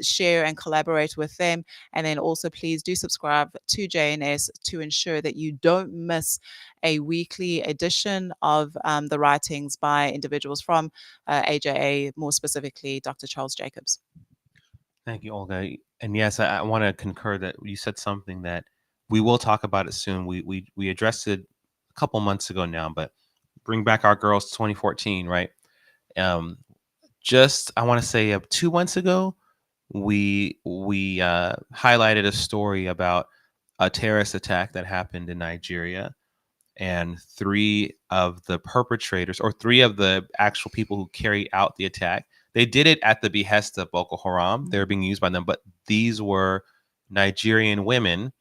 share and collaborate with them. And then also please do subscribe to JNS to ensure that you don't miss a weekly edition of the writings by individuals from AJA, more specifically Dr. Charles Jacobs. Thank you, Olga. And yes, I want to concur that you said something that we will talk about it soon. We addressed it a couple months ago now, but Bring Back Our Girls 2014, right? Just I want to say 2 months ago, we highlighted a story about a terrorist attack that happened in Nigeria, and 3 of the perpetrators, or 3 of the actual people who carried out the attack, they did it at the behest of Boko Haram. They were being used by them, but these were Nigerian women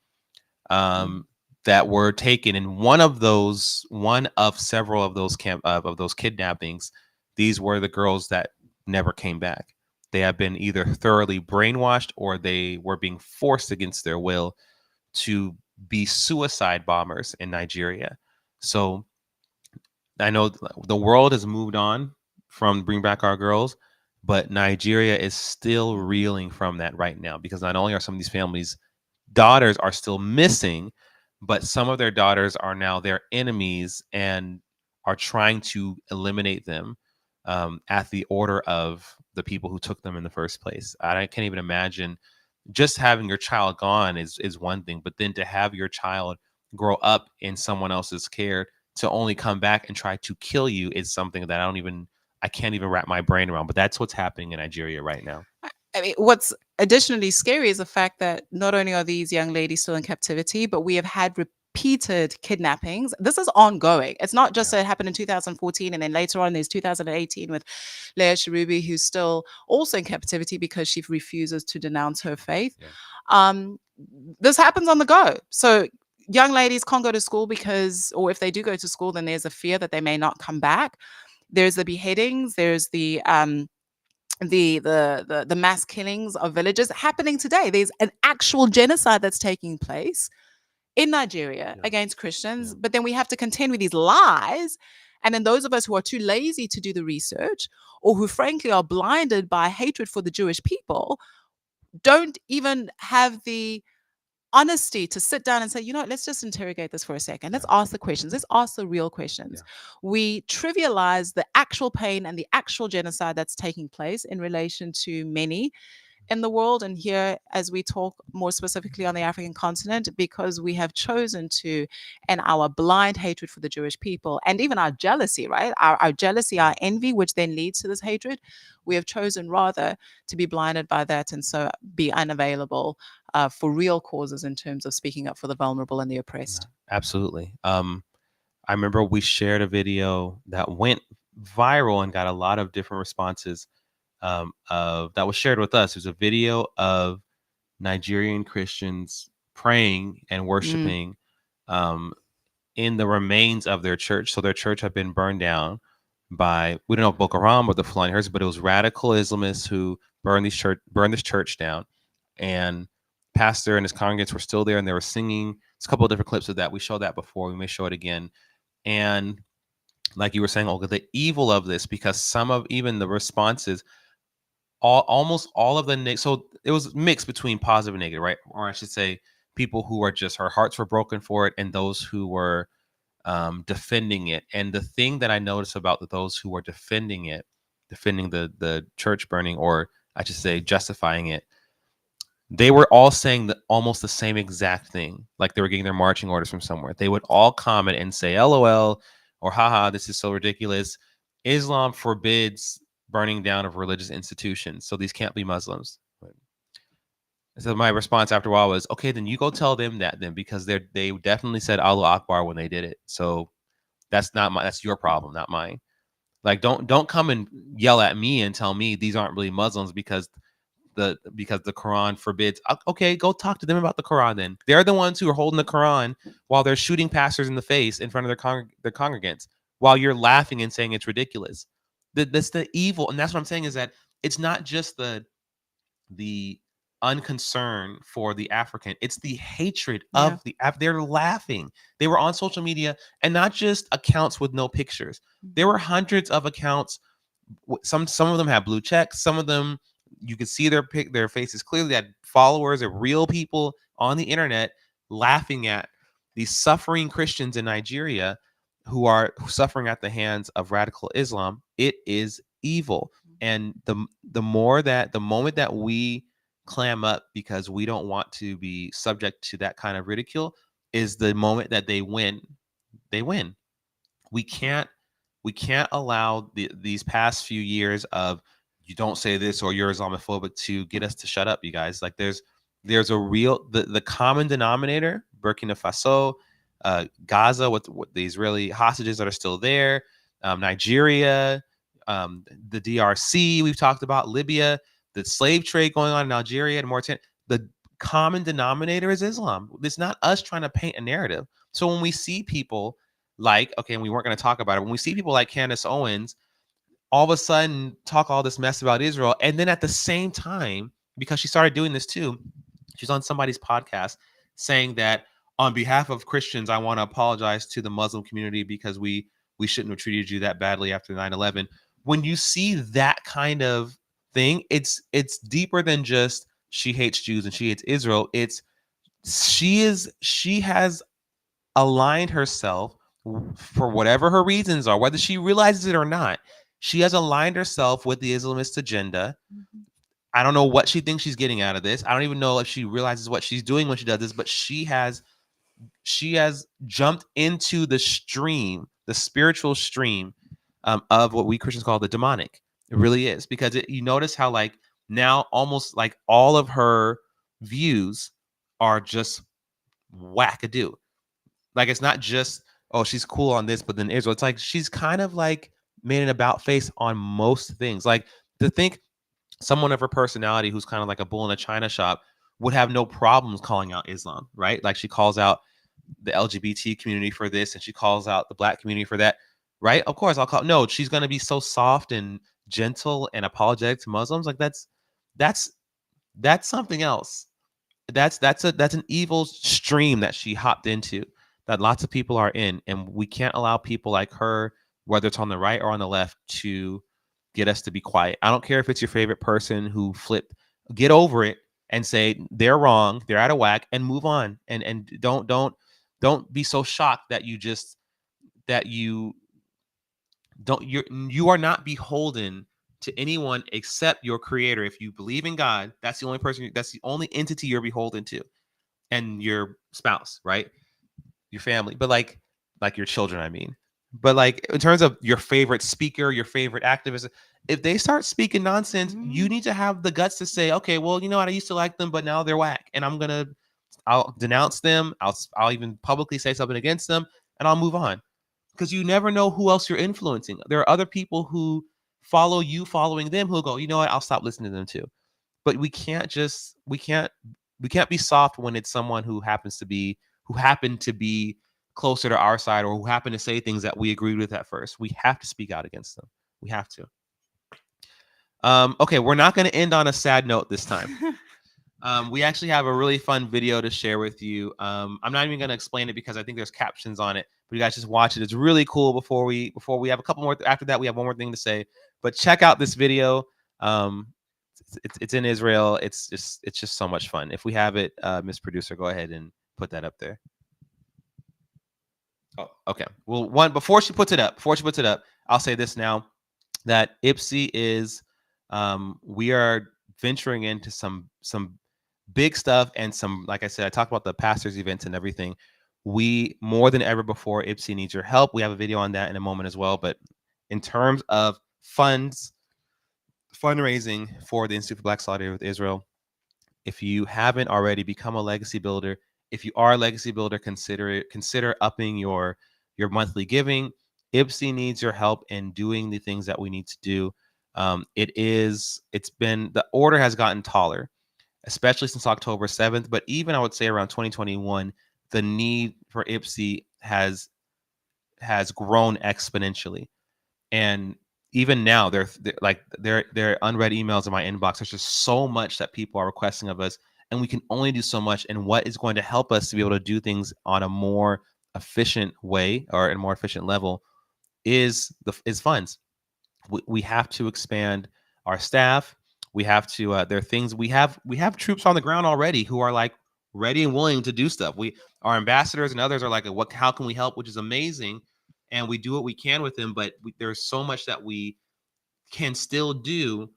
that were taken. And one of several of those kidnappings, these were the girls that never came back. They have been either thoroughly brainwashed or they were being forced against their will to be suicide bombers in Nigeria. So I know the world has moved on from Bring Back Our Girls, but Nigeria is still reeling from that right now, because not only are some of these families' daughters are still missing, but some of their daughters are now their enemies and are trying to eliminate them at the order of the people who took them in the first place. I can't even imagine. Just having your child gone is one thing, but then to have your child grow up in someone else's care to only come back and try to kill you is something that I can't even wrap my brain around. But that's what's happening in Nigeria right now. I mean, what's additionally scary is the fact that not only are these young ladies still in captivity, but we have had repeated kidnappings. This is ongoing. It's not just that it happened in 2014 and then later on there's 2018 with Leah Sharubi, who's still also in captivity because she refuses to denounce her faith. This happens on the go. So young ladies can't go to school or if they do go to school, then there's a fear that they may not come back. There's the beheadings. There's the mass killings of villages happening today. There's an actual genocide that's taking place in Nigeria against Christians, but then we have to contend with these lies. And then those of us who are too lazy to do the research, or who frankly are blinded by hatred for the Jewish people, don't even have the honesty to sit down and say, let's just interrogate this for a second. Let's ask the questions. Let's ask the real questions. We trivialize the actual pain and the actual genocide that's taking place in relation to many in the world, and here as we talk more specifically on the African continent, because we have chosen to, in our blind hatred for the Jewish people and even our jealousy, right? Our jealousy, our envy, which then leads to this hatred, we have chosen rather to be blinded by that and so be unavailable for real causes in terms of speaking up for the vulnerable and the oppressed. Absolutely. I remember we shared a video that went viral and got a lot of different responses. That was shared with us. There's a video of Nigerian Christians praying and worshiping in the remains of their church. So their church had been burned down by, we don't know if Boko Haram or the Flying Herds, but it was radical Islamists who burned this church down. And pastor and his congregants were still there, and they were singing. There's a couple of different clips of that. We showed that before. We may show it again. And like you were saying, Olga, the evil of this, because some of even the responses, almost all of the so it was mixed between positive and negative, right? Or I should say, people who are just, her hearts were broken for it, and those who were defending it. And the thing that I noticed about those who were defending it, defending the church burning, or I should say justifying it, they were all saying almost the same exact thing, like they were getting their marching orders from somewhere. They would all comment and say, LOL, or haha, this is so ridiculous. Islam forbids burning down of religious institutions, so these can't be Muslims. So my response after a while was, okay, then you go tell them that then, because they definitely said Allahu Akbar when they did it. So that's your problem, not mine. Like, don't come and yell at me and tell me these aren't really Muslims because the Quran forbids. Okay, go talk to them about the Quran then. They're the ones who are holding the Quran while they're shooting pastors in the face in front of their congregants, while you're laughing and saying it's ridiculous. That's the evil, and that's what I'm saying, is that it's not just the unconcern for the African, it's the hatred of the they're laughing. They were on social media, and not just accounts with no pictures. There were hundreds of accounts. Some of them have blue checks. Some of them you could see their faces clearly. They had followers of real people on the internet laughing at these suffering Christians in Nigeria who are suffering at the hands of radical Islam. It is evil. And the moment that we clam up because we don't want to be subject to that kind of ridicule is the moment that they win. We can't allow these past few years of you don't say this or you're Islamophobic to get us to shut up, you guys. Like there's a real the common denominator, Burkina Faso, Gaza with the Israeli hostages that are still there, Nigeria, the DRC we've talked about, Libya, the slave trade going on in Algeria and Mauritania. The common denominator is Islam. It's not us trying to paint a narrative. So when we see people like, okay, and we weren't going to talk about it, when we see people like Candace Owens all of a sudden talk all this mess about Israel, and then at the same time, because she started doing this too, she's on somebody's podcast saying that on behalf of Christians, I want to apologize to the Muslim community because we shouldn't have treated you that badly after 9/11. When you see that kind of thing, it's deeper than just she hates Jews and she hates Israel. She has aligned herself, for whatever her reasons are, whether she realizes it or not. She has aligned herself with the Islamist agenda. I don't know what she thinks she's getting out of this. I don't even know if she realizes what she's doing when she does this, but she has jumped into the stream, the spiritual stream of what we Christians call the demonic. It really is, because you notice how like now almost like all of her views are just wackadoo. Like it's not just, oh, she's cool on this, but then Israel. It's like she's kind of like made an about face on most things. Like to think someone of her personality who's kind of like a bull in a china shop would have no problems calling out Islam, right? Like she calls out the LGBT community for this and she calls out the Black community for that, right? Of course, no, she's going to be so soft and gentle and apologetic to Muslims. Like that's something else. That's an evil stream that she hopped into, that lots of people are in, and we can't allow people like her, whether it's on the right or on the left, to get us to be quiet. I don't care if it's your favorite person who flipped. Get over it and say they're wrong, they're out of whack, and move on. And don't be so shocked that you are not beholden to anyone except your creator. If you believe in God, that's the only entity you're beholden to, and your spouse, right? Your family, but like your children, I mean. But like in terms of your favorite speaker, your favorite activist, if they start speaking nonsense, you need to have the guts to say, okay, well, you know what, I used to like them, but now they're whack, and I'll denounce them. I'll even publicly say something against them, and I'll move on. Because you never know who else you're influencing. There are other people who follow you following them who'll go, you know what, I'll stop listening to them too. But we can't be soft when it's someone who happened to be closer to our side, or who happen to say things that we agreed with at first. We have to speak out against them. We have to. Okay, we're not going to end on a sad note this time. We actually have a really fun video to share with you. I'm not even going to explain it because I think there's captions on it, but you guys just watch it. It's really cool. Before we have a couple more, after that, we have one more thing to say, but check out this video. It's in Israel. It's just so much fun. If we have it, Miss Producer, go ahead and put that up there. Oh, okay. Well, before she puts it up, I'll say this now, that IBSI is, we are venturing into some big stuff, and some, like I said, I talked about the pastors events and everything. We, more than ever before, IBSI needs your help. We have a video on that in a moment as well. But in terms of fundraising for the Institute for Black Solidarity with Israel, if you haven't already, become a legacy builder. If you are a legacy builder, consider upping your monthly giving. IBSI needs your help in doing the things that we need to do. The order has gotten taller, especially since October 7th. But even I would say around 2021, the need for IBSI has grown exponentially. And even now, they're unread emails in my inbox. There's just so much that people are requesting of us, and we can only do so much. And what is going to help us to be able to do things on a more efficient way, or in a more efficient level, is funds. We have to expand our staff. We have to. There are things we have troops on the ground already who are like ready and willing to do stuff. Our ambassadors and others are like, how can we help? Which is amazing. And we do what we can with them, but there's so much that we can still do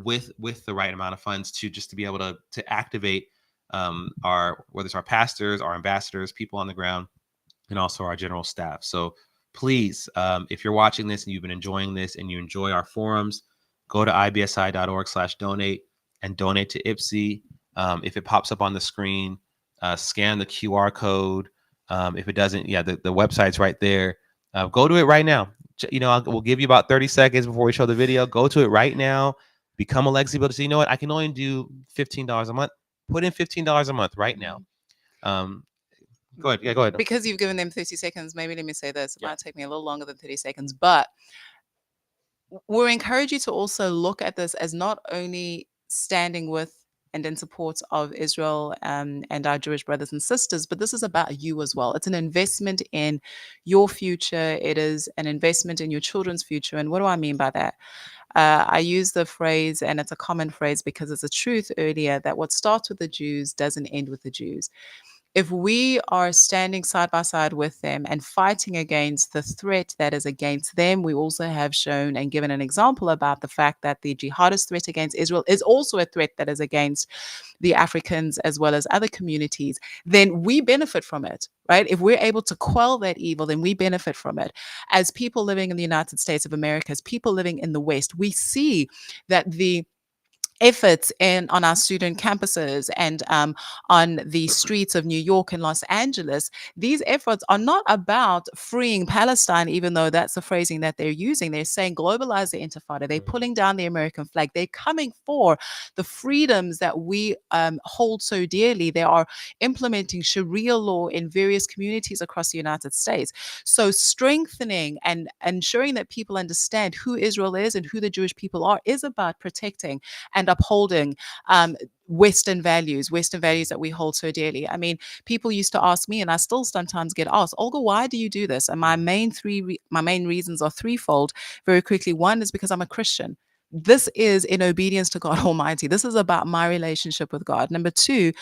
with the right amount of funds to be able to activate whether it's our pastors, our ambassadors, people on the ground, and also our general staff. So please, if you're watching this and you've been enjoying this and you enjoy our forums, go to ibsi.org/donate and donate to IBSI. If it pops up on the screen, scan the QR code. If it doesn't, the website's right there. Go to it right now. We'll give you about 30 seconds before we show the video. Go to it right now. Become a legacy builder. So you know what? I can only do $15 a month. Put in $15 a month right now. Go ahead. Yeah, go ahead. Because you've given them 30 seconds, maybe let me say this. It might take me a little longer than 30 seconds, but we'll encourage you to also look at this as not only standing with and in support of Israel and our Jewish brothers and sisters, but this is about you as well. It's an investment in your future. It is an investment in your children's future. And what do I mean by that? I use the phrase, and it's a common phrase because it's a truth earlier, that what starts with the Jews doesn't end with the Jews. If we are standing side by side with them and fighting against the threat that is against them, we also have shown and given an example about the fact that the jihadist threat against Israel is also a threat that is against the Africans as well as other communities, then we benefit from it, right? If we're able to quell that evil, then we benefit from it. As people living in the United States of America, as people living in the West, we see that the efforts on our student campuses and on the streets of New York and Los Angeles, these efforts are not about freeing Palestine, even though that's the phrasing that they're using. They're saying globalize the intifada. They're pulling down the American flag. They're coming for the freedoms that we hold so dearly. They are implementing Sharia law in various communities across the United States. So strengthening and ensuring that people understand who Israel is and who the Jewish people are is about protecting and upholding Western values that we hold so dearly. I mean, people used to ask me, and I still sometimes get asked, Olga, why do you do this? And my main reasons are threefold. Very quickly, one is because I'm a Christian. This is in obedience to God Almighty. This is about my relationship with God. Number two,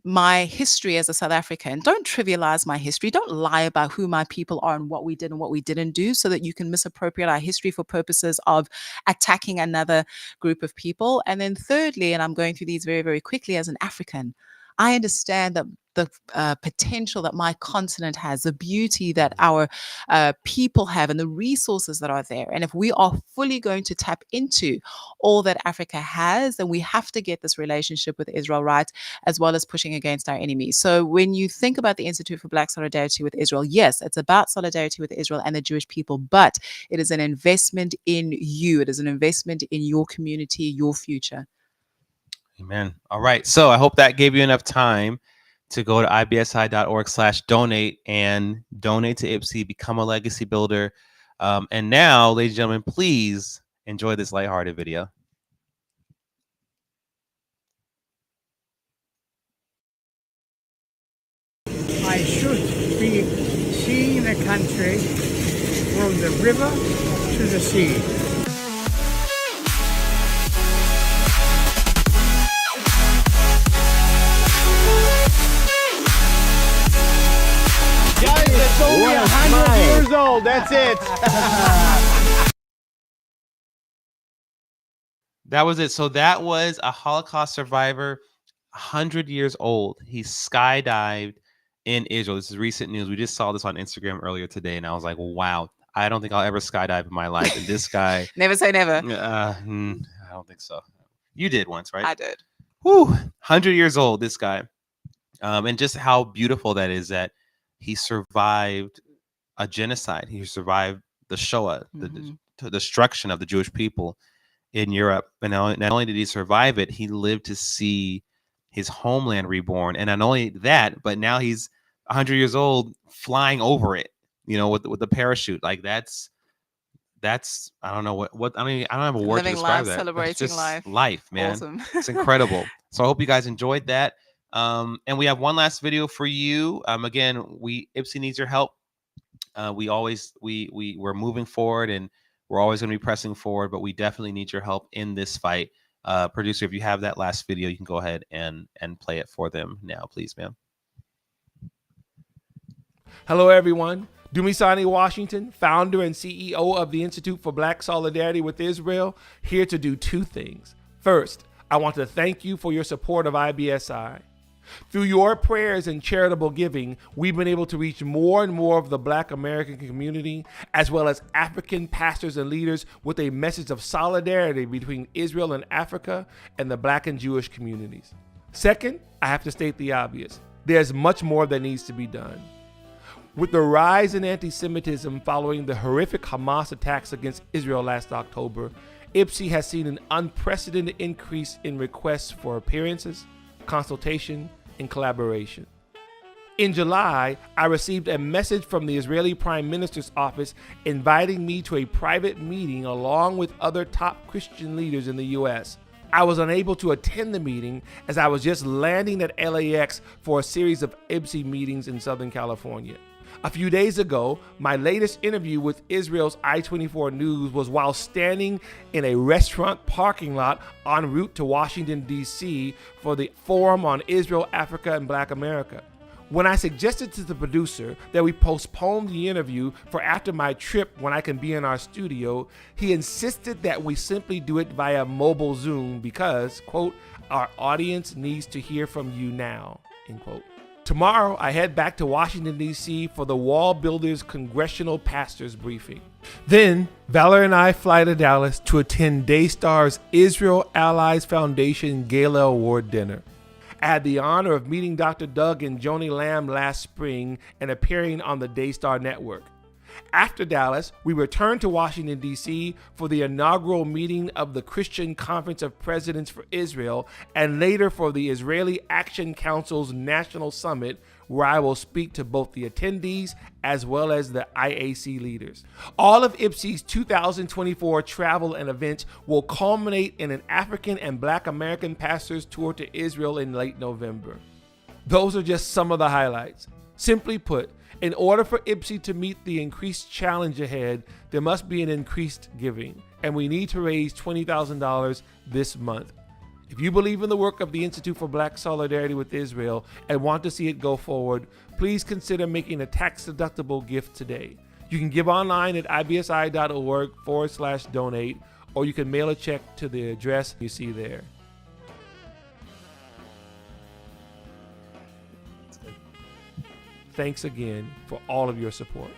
my history as a South African. Don't trivialize my history. Don't lie about who my people are and what we did and what we didn't do so that you can misappropriate our history for purposes of attacking another group of people. And then thirdly, and I'm going through these very, very quickly, as an African, I understand that the potential that my continent has, the beauty that our people have, and the resources that are there. And if we are fully going to tap into all that Africa has, then we have to get this relationship with Israel right, as well as pushing against our enemies. So when you think about the Institute for Black Solidarity with Israel, yes, it's about solidarity with Israel and the Jewish people, but it is an investment in you. It is an investment in your community, your future. Amen. All right. So I hope that gave you enough time to go to ibsi.org/donate and donate to IBSI, become a legacy builder. And now, ladies and gentlemen, please enjoy this lighthearted video. I should be seeing the country from the river to the sea. It's only 100 years old. That's it. That was it. So that was a Holocaust survivor, 100 years old. He skydived in Israel. This is recent news. We just saw this on Instagram earlier today, and I was like, wow, I don't think I'll ever skydive in my life. And this guy, Never say never. I don't think so. You did once, right? I did. Whew, 100 years old, this guy. And just how beautiful that is that he survived a genocide. He survived the Shoah, the destruction of the Jewish people in Europe. And not only did he survive it, he lived to see his homeland reborn. And not only that, but now he's 100 years old flying over it, with the parachute. Like that's I don't know what I mean. I don't have a word to describe that. Celebrating life, man. Awesome. It's incredible. So I hope you guys enjoyed that. And we have one last video for you. Again, IBSI needs your help. We're moving forward, and we're always going to be pressing forward, but we definitely need your help in this fight. Producer, if you have that last video, you can go ahead and play it for them now, please, ma'am. Hello, everyone. Dumisani Washington, founder and CEO of the Institute for Black Solidarity with Israel, here to do two things. First, I want to thank you for your support of IBSI. Through your prayers and charitable giving, we've been able to reach more and more of the Black American community, as well as African pastors and leaders, with a message of solidarity between Israel and Africa and the Black and Jewish communities. Second, I have to state the obvious. There's much more that needs to be done. With the rise in anti-Semitism following the horrific Hamas attacks against Israel last October, IBSI has seen an unprecedented increase in requests for appearances, consultation, and collaboration. In July, I received a message from the Israeli Prime Minister's office inviting me to a private meeting along with other top Christian leaders in the U.S. I was unable to attend the meeting as I was just landing at LAX for a series of IBSI meetings in Southern California. A few days ago, my latest interview with Israel's I-24 News was while standing in a restaurant parking lot en route to Washington, D.C. for the Forum on Israel, Africa, and Black America. When I suggested to the producer that we postpone the interview for after my trip when I can be in our studio, he insisted that we simply do it via mobile Zoom because, quote, our audience needs to hear from you now, end quote. Tomorrow, I head back to Washington, D.C. for the Wall Builders Congressional Pastors Briefing. Then, Valor and I fly to Dallas to attend Daystar's Israel Allies Foundation Gala Award Dinner. I had the honor of meeting Dr. Doug and Joni Lamb last spring and appearing on the Daystar Network. After Dallas, we returned to Washington, D.C. for the inaugural meeting of the Christian Conference of Presidents for Israel, and later for the Israeli Action Council's National Summit, where I will speak to both the attendees as well as the IAC leaders. All of IBSI's 2024 travel and events will culminate in an African and Black American pastors tour to Israel in late November. Those are just some of the highlights. Simply put, in order for IBSI to meet the increased challenge ahead, there must be an increased giving, and we need to raise $20,000 this month. If you believe in the work of the Institute for Black Solidarity with Israel and want to see it go forward, please consider making a tax-deductible gift today. You can give online at ibsi.org/donate, or you can mail a check to the address you see there. Thanks again for all of your support.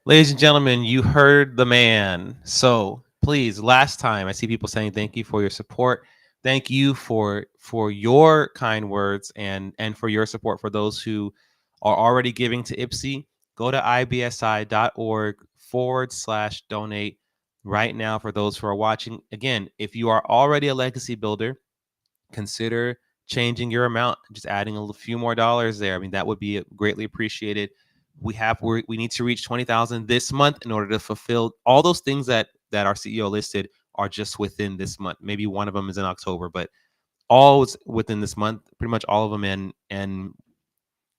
Ladies and gentlemen, you heard the man. So please, last time, I see people saying thank you for your support. Thank you for your kind words and for your support for those who are already giving to IBSI. Go to ibsi.org/donate right now for those who are watching. Again, if you are already a legacy builder, consider changing your amount, just adding a few more dollars there. I mean, that would be greatly appreciated. We need to reach 20,000 this month in order to fulfill all those things that our CEO listed are just within this month. Maybe one of them is in October, but all is within this month, pretty much all of them. And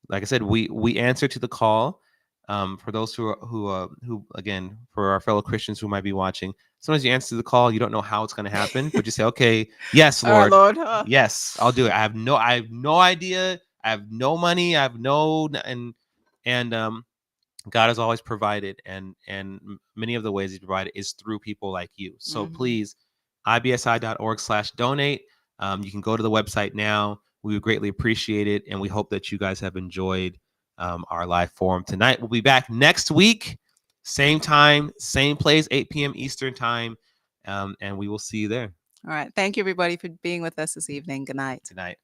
like I said, we answer to the call. For those who again, for our fellow Christians who might be watching, sometimes you answer the call, you don't know how it's going to happen, but you say, "Okay, yes, All right, Lord, Lord. yes, I'll do it. I have no idea. I have no money. I have no and God has always provided, and many of the ways He's provided is through people like you. So please, ibsi.org/donate. You can go to the website now. We would greatly appreciate it, and we hope that you guys have enjoyed our live forum tonight. We'll be back next week, same time, same place, 8 p.m. Eastern time, and we will see you there. All right. Thank you, everybody, for being with us this evening. Good night. Good night.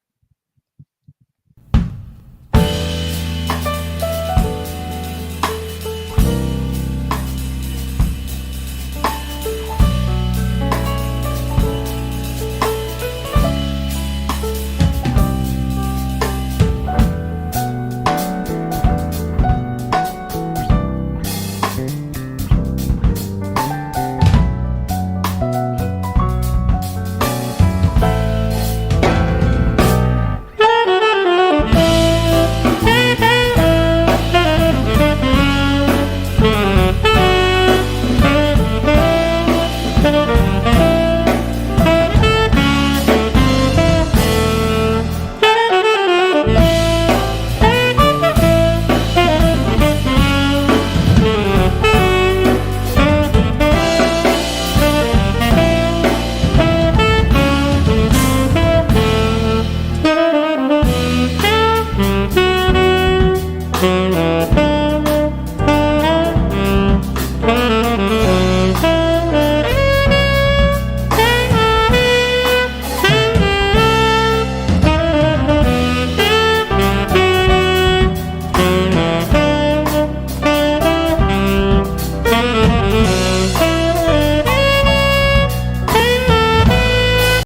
Thank you.